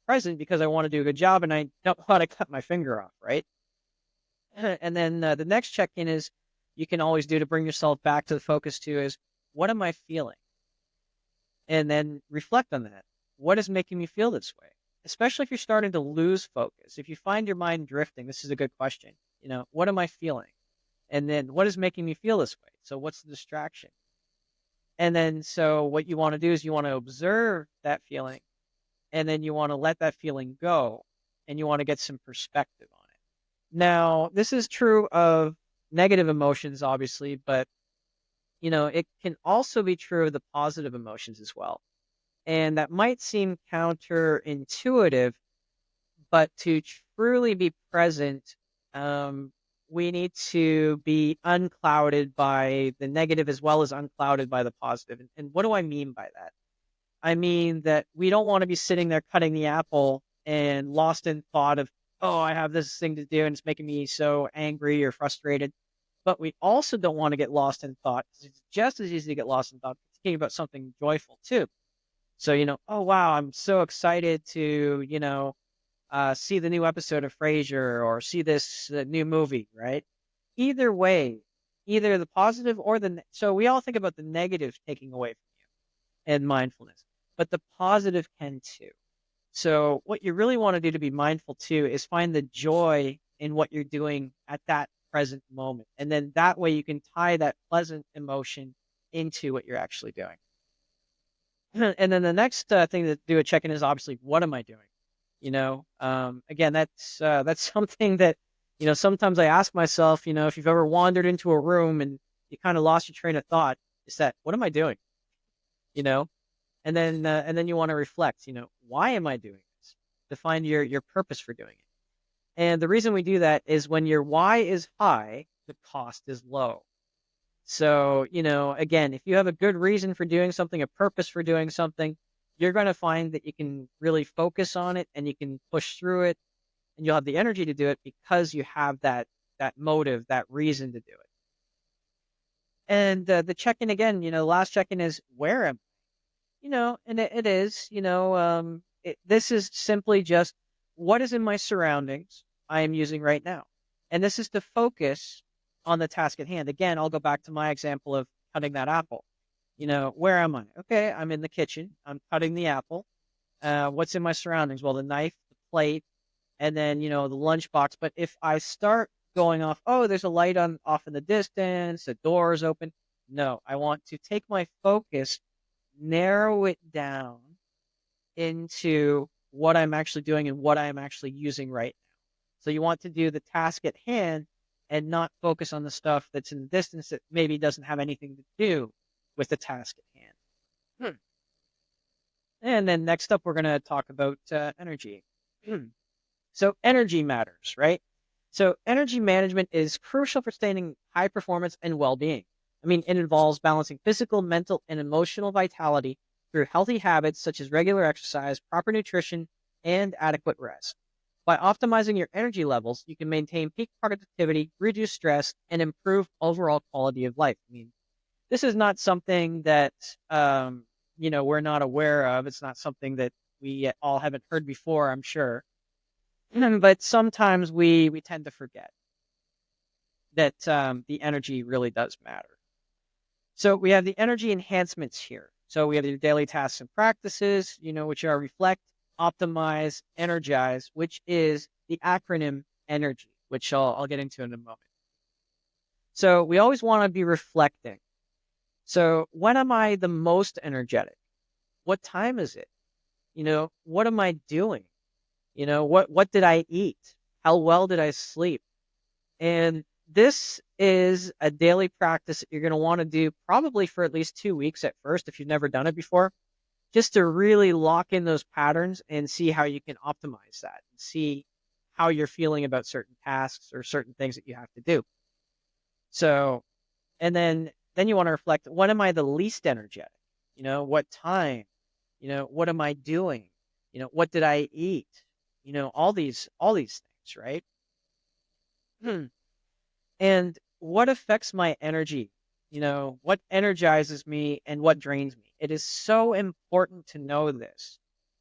Speaker 1: present because I want to do a good job, and I don't want to cut my finger off, right? And then the next check-in is, you can always do to bring yourself back to the focus too, is, what am I feeling? And then reflect on that. What is making me feel this way? Especially if you're starting to lose focus. If you find your mind drifting, this is a good question. What am I feeling? And then what is making me feel this way? So what's the distraction? And then so what you want to do is you want to observe that feeling, and then you want to let that feeling go, and you want to get some perspective on it. Now, this is true of negative emotions, obviously, but it can also be true of the positive emotions as well. And that might seem counterintuitive, but to truly be present, um, we need to be unclouded by the negative as well as unclouded by the positive. And what do I mean by that? I mean that we don't want to be sitting there cutting the apple and lost in thought of, oh, I have this thing to do and it's making me so angry or frustrated. But we also don't want to get lost in thought, 'cause it's just as easy to get lost in thought thinking about something joyful too. So, oh, wow, I'm so excited to, see the new episode of Frasier or see this new movie, right? Either way, either the positive or so we all think about the negative taking away from you and mindfulness, but the positive can too. So what you really want to do to be mindful too is find the joy in what you're doing at that present moment. And then that way you can tie that pleasant emotion into what you're actually doing. And then the next thing to do a check-in is obviously, what am I doing? Again, that's something that, sometimes I ask myself, if you've ever wandered into a room and you kind of lost your train of thought, is that, what am I doing? You know, and then you want to reflect, why am I doing this? To find your purpose for doing it. And the reason we do that is when your why is high, the cost is low. So, again, if you have a good reason for doing something, a purpose for doing something, you're going to find that you can really focus on it and you can push through it, and you'll have the energy to do it because you have that motive, that reason to do it. And the check-in again, the last check-in is, where am and it is, this is simply just, what is in my surroundings I am using right now. And this is to focus on the task at hand. Again, I'll go back to my example of cutting that apple. Where am I? Okay, I'm in the kitchen. I'm cutting the apple. What's in my surroundings? Well, the knife, the plate, and then, the lunchbox. But if I start going off, oh, there's a light on off in the distance, the door is open. No, I want to take my focus, narrow it down into what I'm actually doing and what I'm actually using right now. So you want to do the task at hand and not focus on the stuff that's in the distance that maybe doesn't have anything to do with the task at hand. And then next up, we're going to talk about energy. So energy matters, right? So energy management is crucial for sustaining high performance and well-being. I mean, it involves balancing physical, mental, and emotional vitality through healthy habits such as regular exercise, proper nutrition, and adequate rest. By optimizing your energy levels, you can maintain peak productivity, reduce stress, and improve overall quality of life. I mean, this is not something that we're not aware of. It's not something that we all haven't heard before, I'm sure. But sometimes we tend to forget that the energy really does matter. So we have the energy enhancements here. So we have your daily tasks and practices, which are reflect, optimize, energize, which is the acronym energy, which I'll get into in a moment. So we always want to be reflecting. So when am I the most energetic? What time is it? What am I doing? What did I eat? How well did I sleep? And this is a daily practice that you're going to want to do probably for at least 2 weeks at first if you've never done it before, just to really lock in those patterns and see how you can optimize that and see how you're feeling about certain tasks or certain things that you have to do. So, and then you want to reflect, when am I the least energetic? What time? What am I doing? What did I eat? All these things, right? And what affects my energy? What energizes me and what drains me? It is so important to know this.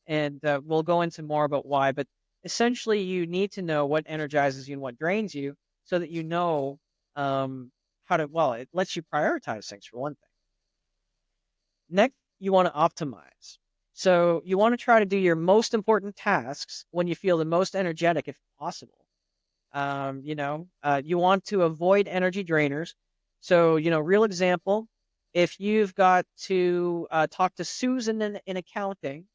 Speaker 1: And we'll go into more about why, but essentially you need to know what energizes you and what drains you so that you know it lets you prioritize things for one thing. Next, you want to optimize. So you want to try to do your most important tasks when you feel the most energetic if possible. You want to avoid energy drainers. So, real example, if you've got to talk to Susan in accounting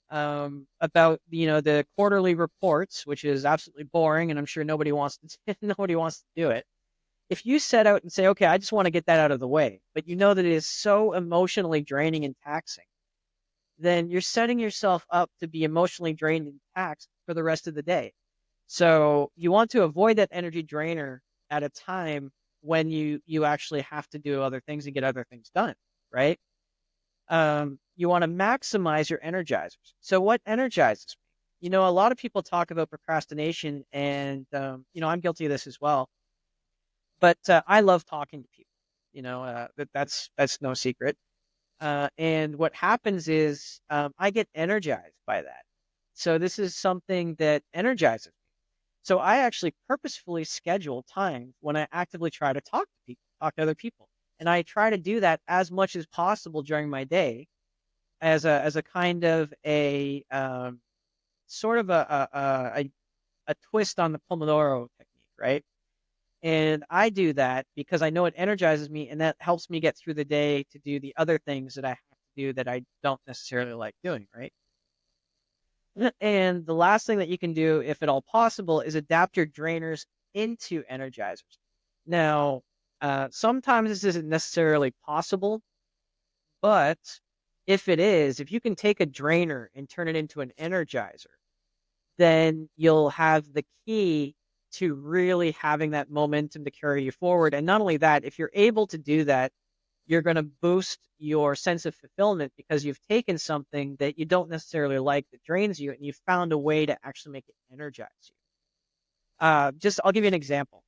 Speaker 1: about, the quarterly reports, which is absolutely boring, and I'm sure nobody wants to nobody wants to do it. If you set out and say, okay, I just want to get that out of the way, but you know that it is so emotionally draining and taxing, then you're setting yourself up to be emotionally drained and taxed for the rest of the day. So you want to avoid that energy drainer at a time when you actually have to do other things and get other things done, right? You want to maximize your energizers. So what energizes me? A lot of people talk about procrastination, and I'm guilty of this as well. But I love talking to people. That's no secret. And what happens is I get energized by that. So this is something that energizes me. So I actually purposefully schedule time when I actively try to talk to people, talk to other people. And I try to do that as much as possible during my day as a kind of a sort of a twist on the Pomodoro technique, right? And I do that because I know it energizes me and that helps me get through the day to do the other things that I have to do that I don't necessarily like doing, right? And the last thing that you can do, if at all possible, is adapt your drainers into energizers. Now, sometimes this isn't necessarily possible, but if you can take a drainer and turn it into an energizer, then you'll have the key to really having that momentum to carry you forward. And not only that, if you're able to do that, you're going to boost your sense of fulfillment because you've taken something that you don't necessarily like that drains you and you've found a way to actually make it energize you. I'll give you an example.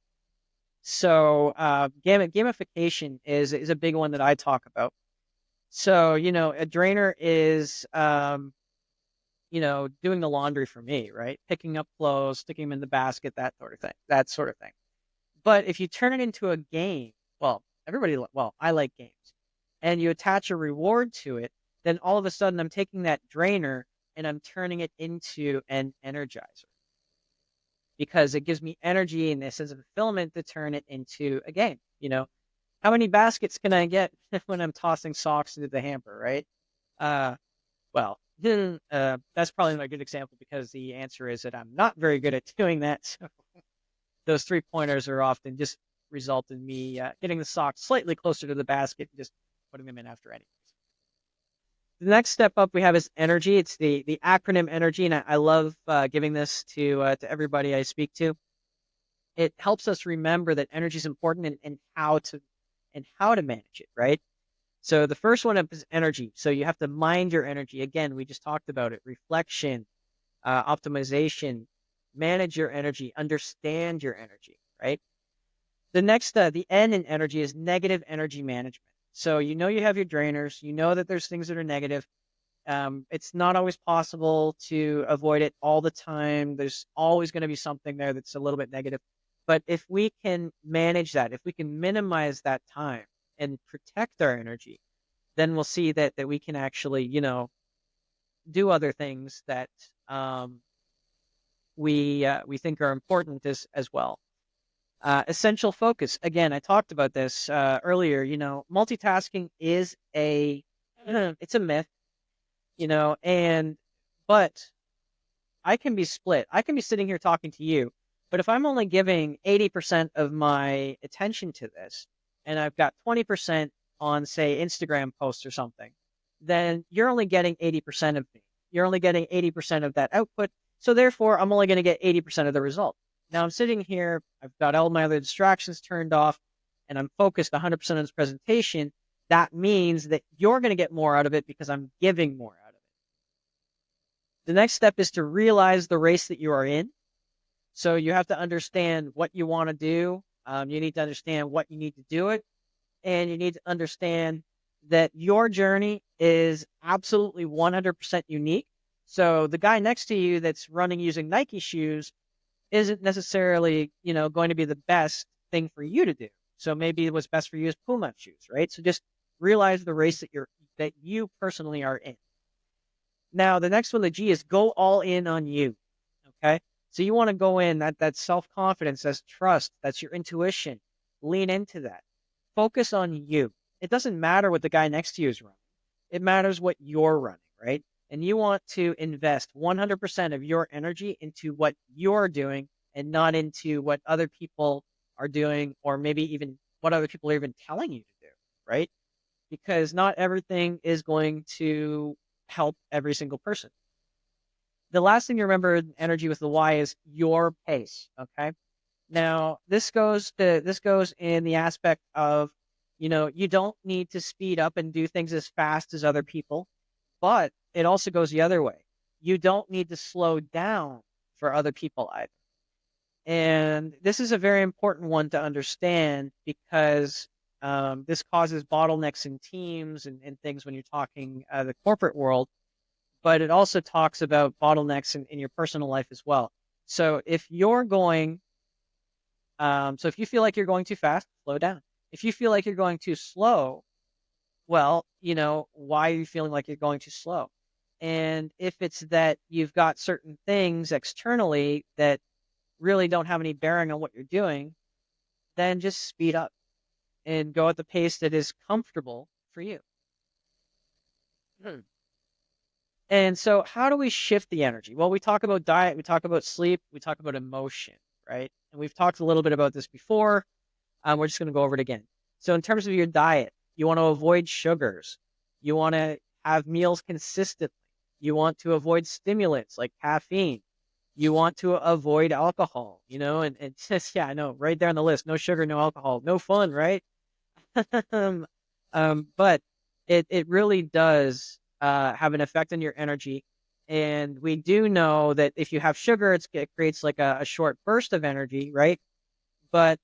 Speaker 1: So gamification is a big one that I talk about. So, a drainer is, doing the laundry for me, right? Picking up clothes, sticking them in the basket, that sort of thing. But if you turn it into a game, I like games, and you attach a reward to it, then all of a sudden I'm taking that drainer and I'm turning it into an energizer. because it gives me energy and a sense of fulfillment to turn it into a game. How many baskets can I get when I'm tossing socks into the hamper, right? Uh, well, that's probably not a good example because the answer is that I'm not very good at doing that. So those 3-pointers are often just result in me getting the socks slightly closer to the basket and just putting them in after anyways. The next step up we have is energy. It's the acronym energy, and I love giving this to everybody I speak to. It helps us remember that energy is important and how to manage it, right? So the first one up is energy. So you have to mind your energy. Again, we just talked about it. Reflection, optimization, manage your energy, understand your energy, right? The next, the N in energy is negative energy management. So you have your drainers. You know that there's things that are negative. It's not always possible to avoid it all the time. There's always going to be something there that's a little bit negative. But if we can manage that, if we can minimize that time and protect our energy, then we'll see that we can actually, do other things that we think are important as well. Essential focus. Again, I talked about this earlier. Multitasking is it's a myth. And but I can be split. I can be sitting here talking to you, but if I'm only giving 80% of my attention to this and I've got 20% on, say, Instagram posts or something, then you're only getting 80% of me. You're only getting 80% of that output. So therefore, I'm only going to get 80% of the result. Now I'm sitting here, I've got all my other distractions turned off, and I'm focused 100% on this presentation. That means that you're going to get more out of it because I'm giving more out of it. The next step is to realize the race that you are in. So you have to understand what you want to do. You need to understand what you need to do it. And you need to understand that your journey is absolutely 100% unique. So the guy next to you that's running using Nike shoes isn't necessarily, going to be the best thing for you to do. So maybe what's best for you is Puma shoes, right? So just realize the race that you personally are in. Now, the next one, the G, is go all in on you. Okay. So you want to go in, that self-confidence, that's trust, that's your intuition. Lean into that. Focus on you. It doesn't matter what the guy next to you is running. It matters what you're running, right? And you want to invest 100% of your energy into what you're doing and not into what other people are doing, or maybe even what other people are even telling you to do, right? Because not everything is going to help every single person. The last thing you remember in energy with the Y is your pace. Okay. Now this goes in the aspect of, you don't need to speed up and do things as fast as other people, but it also goes the other way. You don't need to slow down for other people either. And this is a very important one to understand because this causes bottlenecks in teams and things when you're talking the corporate world, but it also talks about bottlenecks in your personal life as well. So if you're going, so if you feel like you're going too fast, slow down. If you feel like you're going too slow, well, why are you feeling like you're going too slow? And if it's that you've got certain things externally that really don't have any bearing on what you're doing, then just speed up and go at the pace that is comfortable for you. And so how do we shift the energy? Well, we talk about diet, we talk about sleep, we talk about emotion, right? And we've talked a little bit about this before. We're just going to go over it again. So in terms of your diet, you want to avoid sugars. You want to have meals consistently. You want to avoid stimulants like caffeine. You want to avoid alcohol, and just, yeah, I know, right there on the list, no sugar, no alcohol, no fun, right? But it really does have an effect on your energy. And we do know that if you have sugar, it creates like a short burst of energy, right? But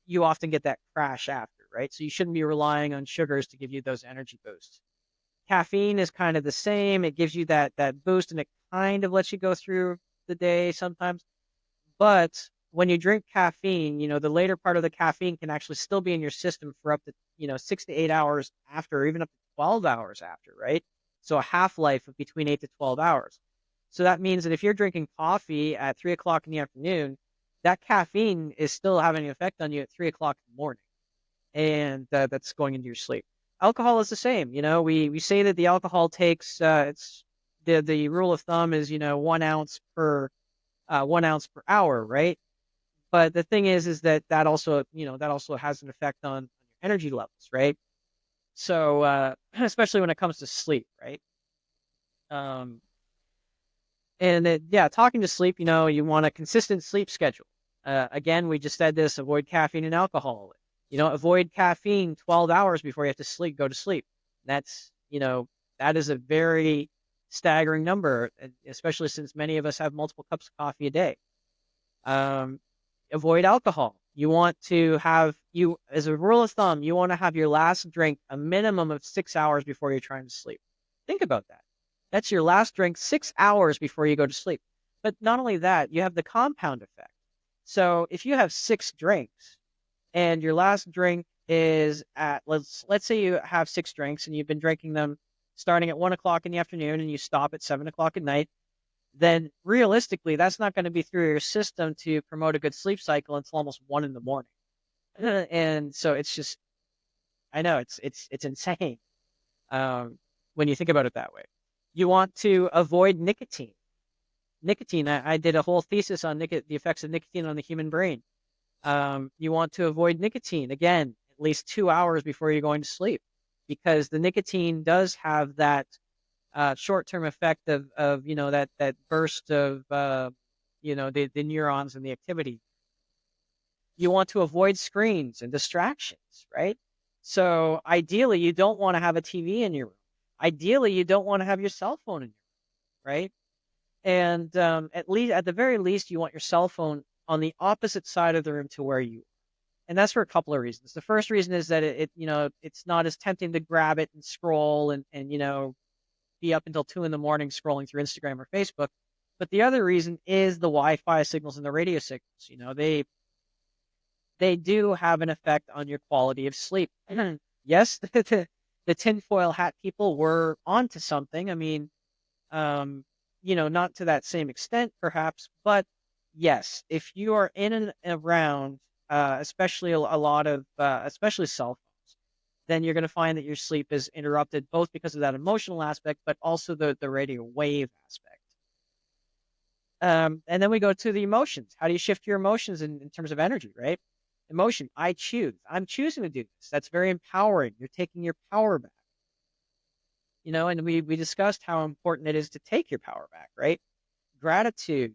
Speaker 1: you often get that crash after, right? So you shouldn't be relying on sugars to give you those energy boosts. Caffeine is kind of the same. It gives you that boost, and it kind of lets you go through the day sometimes. But when you drink caffeine, the later part of the caffeine can actually still be in your system for up to, 6 to 8 hours after, or even up to 12 hours after, right? So a half-life of between 8 to 12 hours. So that means that if you're drinking coffee at 3 o'clock in the afternoon, that caffeine is still having an effect on you at 3 o'clock in the morning, and that's going into your sleep. Alcohol is the same. We say that the alcohol takes it's the rule of thumb is 1 ounce per 1 ounce per hour, right? But the thing is that also that also has an effect on your energy levels, right? So especially when it comes to sleep, right? Um, and yeah, talking to sleep, you want a consistent sleep schedule. Again, we just said this: avoid caffeine and alcohol. Avoid caffeine 12 hours before you have to sleep. Go to sleep. That's that is a very staggering number, especially since many of us have multiple cups of coffee a day. Um, Avoid alcohol. As a rule of thumb, you want to have your last drink a minimum of 6 hours before you're trying to sleep. Think about that. That's your last drink 6 hours before you go to sleep. But not only that, you have the compound effect. So if you have 6 drinks and your last drink is at let's say you have 6 drinks and you've been drinking them starting at 1 o'clock in the afternoon and you stop at 7 o'clock at night, then realistically, that's not going to be through your system to promote a good sleep cycle until almost 1 in the morning. And so it's just, I know it's insane when you think about it that way. You want to avoid nicotine. Nicotine, I did a whole thesis on the effects of nicotine on the human brain. You want to avoid nicotine, again, at least 2 hours before you're going to sleep, because the nicotine does have that short-term effect of that burst of the neurons and the activity. You want to avoid screens and distractions, right? So ideally, you don't want to have a TV in your room. Ideally, you don't want to have your cell phone in your room, right? And at the very least, you want your cell phone on the opposite side of the room to where you. And that's for a couple of reasons. The first reason is that it's not as tempting to grab it and scroll and be up until 2 in the morning scrolling through Instagram or Facebook. But the other reason is the Wi-Fi signals and the radio signals. They do have an effect on your quality of sleep. Yes, the tinfoil hat people were onto something. I mean, not to that same extent, perhaps, but yes, if you are in and around, especially a lot of, especially cell phones, then you're going to find that your sleep is interrupted both because of that emotional aspect, but also the radio wave aspect. And then we go to the emotions. How do you shift your emotions in terms of energy, right? Emotion, I choose. I'm choosing to do this. That's very empowering. You're taking your power back. And we discussed how important it is to take your power back, right? Gratitude.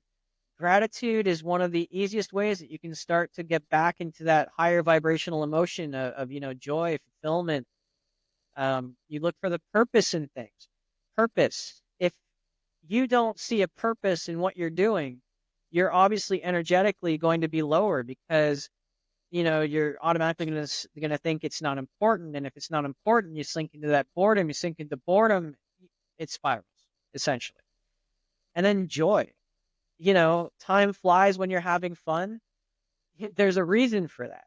Speaker 1: Gratitude is one of the easiest ways that you can start to get back into that higher vibrational emotion of joy, fulfillment. You look for the purpose in things. Purpose. If you don't see a purpose in what you're doing, you're obviously energetically going to be lower because you're automatically going to think it's not important, and if it's not important, you sink into that boredom. You sink into boredom, it spirals essentially. And then joy. Time flies when you're having fun. There's a reason for that.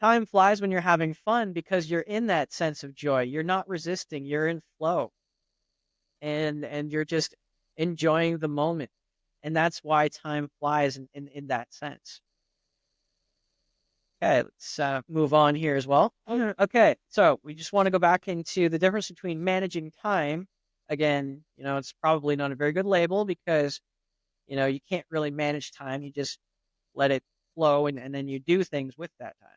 Speaker 1: Time flies when you're having fun because you're in that sense of joy. You're not resisting. You're in flow, and you're just enjoying the moment, and that's why time flies in that sense. Okay, let's move on here as well. Okay, so we just want to go back into the difference between managing time. Again, it's probably not a very good label because you can't really manage time. You just let it flow, and then you do things with that time.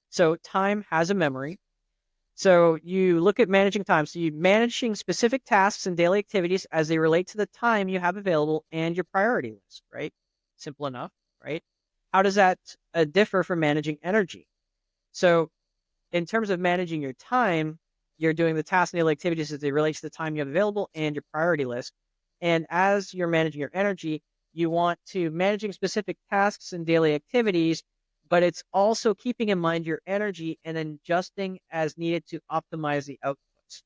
Speaker 1: So time has a memory. So you look at managing time. So you're managing specific tasks and daily activities as they relate to the time you have available and your priority list, right? Simple enough, right? How does that differ from managing energy? So in terms of managing your time, you're doing the tasks and daily activities as they relate to the time you have available and your priority list. And as you're managing your energy, you want to managing specific tasks and daily activities, but it's also keeping in mind your energy and adjusting as needed to optimize the outputs.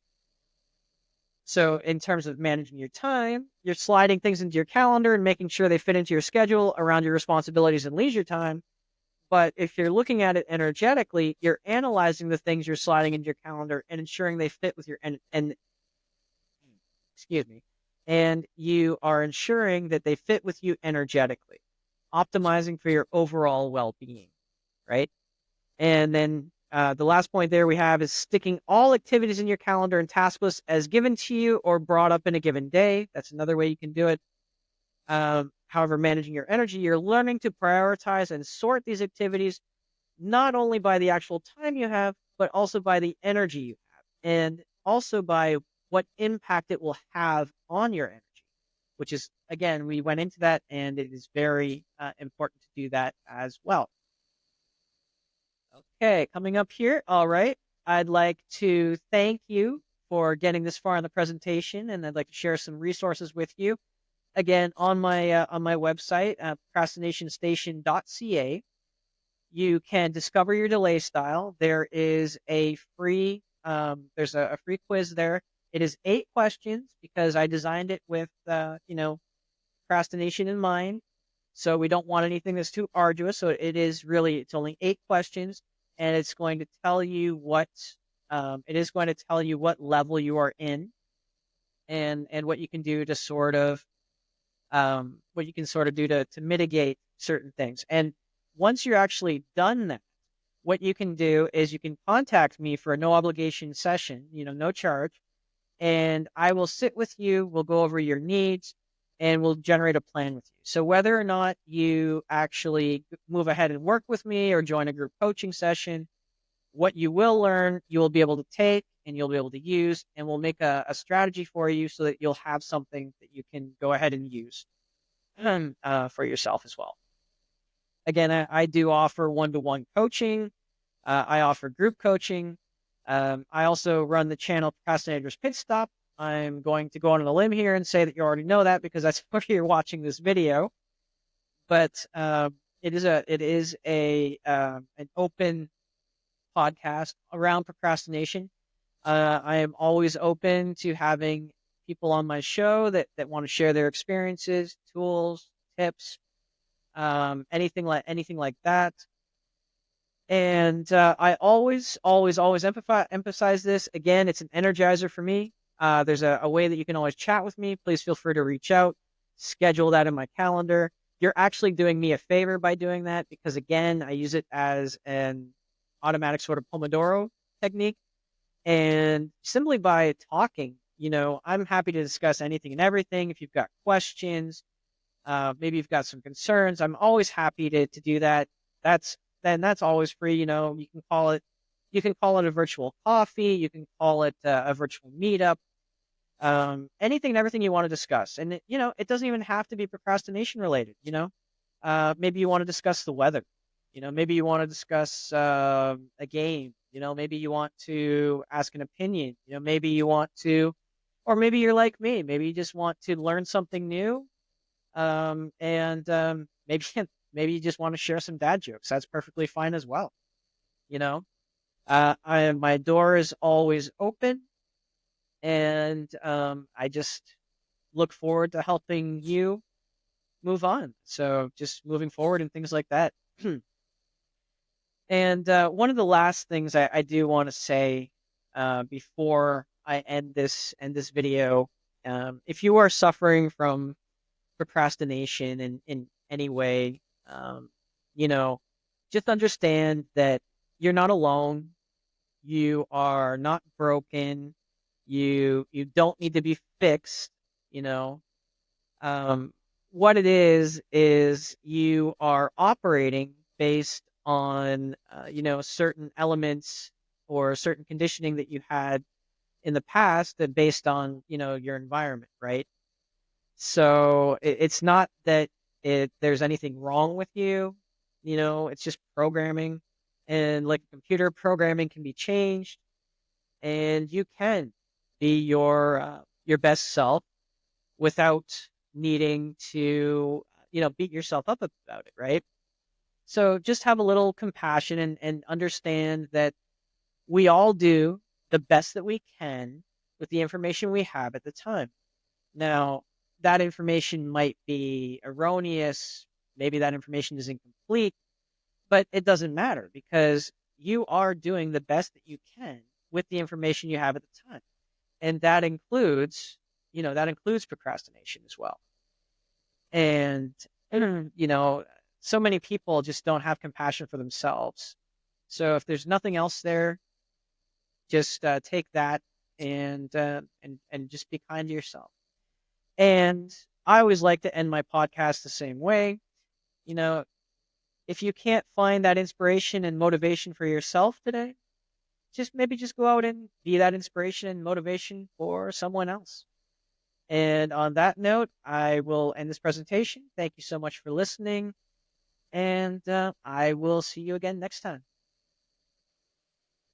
Speaker 1: So in terms of managing your time, you're sliding things into your calendar and making sure they fit into your schedule around your responsibilities and leisure time. But if you're looking at it energetically, you're analyzing the things you're sliding into your calendar and ensuring they fit with your and excuse me, and you are ensuring that they fit with you energetically, optimizing for your overall well-being, right? And then the last point there we have is sticking all activities in your calendar and task list as given to you or brought up in a given day. That's another way you can do it. However, managing your energy, you're learning to prioritize and sort these activities not only by the actual time you have, but also by the energy you have, and also by what impact it will have on your energy, which is, again, we went into that, and it is very important to do that as well. Okay, coming up here. All right. I'd like to thank you for getting this far in the presentation, and I'd like to share some resources with you. Again, on my website, procrastinationstation.ca, you can discover your delay style. There is a free there's a free quiz there. It is 8 questions because I designed it with procrastination in mind. So we don't want anything that's too arduous. So it's only 8 questions, and it's going to tell you what level you are in, and what you can do to sort of what you can sort of do to mitigate certain things. And once you're actually done that, what you can do is you can contact me for a no obligation session, no charge, and I will sit with you. We'll go over your needs, and we'll generate a plan with you. So whether or not you actually move ahead and work with me or join a group coaching session, what you will learn, you will be able to take and you'll be able to use, and we'll make a strategy for you so that you'll have something that you can go ahead and use for yourself as well. Again, I do offer one-to-one coaching. I offer group coaching. I also run the channel Procrastinator's Pit Stop. I'm going to go on a limb here and say that you already know that because that's where you're watching this video. But it is an open podcast around procrastination. I am always open to having people on my show that want to share their experiences, tools, tips, anything like that. And I always emphasize this. Again, it's an energizer for me. There's a way that you can always chat with me. Please feel free to reach out, schedule that in my calendar. You're actually doing me a favor by doing that because, again, I use it as an automatic sort of Pomodoro technique. And simply by talking, I'm happy to discuss anything and everything. If you've got questions, maybe you've got some concerns, I'm always happy to do that. That's always free. You can call it a virtual coffee. You can call it a virtual meetup. Anything and everything you want to discuss. And it doesn't even have to be procrastination related. Maybe you want to discuss the weather. Maybe you want to discuss a game. Maybe you want to ask an opinion. Maybe you want to, or maybe you're like me. Maybe you just want to learn something new. And maybe maybe you just want to share some dad jokes. That's perfectly fine as well. My door is always open, and I just look forward to helping you move on. So just moving forward and things like that. And one of the last things I do want to say before I end this video, if you are suffering from procrastination in any way, you know, just understand that you're not alone. You are not broken. You don't need to be fixed. You know, what it is you are operating based on certain elements or certain conditioning that you had in the past that based on your environment, right? So it's not that there's anything wrong with you. It's just programming, and like computer programming can be changed, and you can be your best self without needing to beat yourself up about it, right? So just have a little compassion and understand that we all do the best that we can with the information we have at the time. Now, that information might be erroneous. Maybe that information is incomplete, but it doesn't matter because you are doing the best that you can with the information you have at the time. And that includes, that includes procrastination as well. And, so many people just don't have compassion for themselves. So if there's nothing else there, just take that and just be kind to yourself. And I always like to end my podcast the same way. You know, if you can't find that inspiration and motivation for yourself today, just go out and be that inspiration and motivation for someone else. And on that note, I will end this presentation. Thank you so much for listening, and I will see you again next time.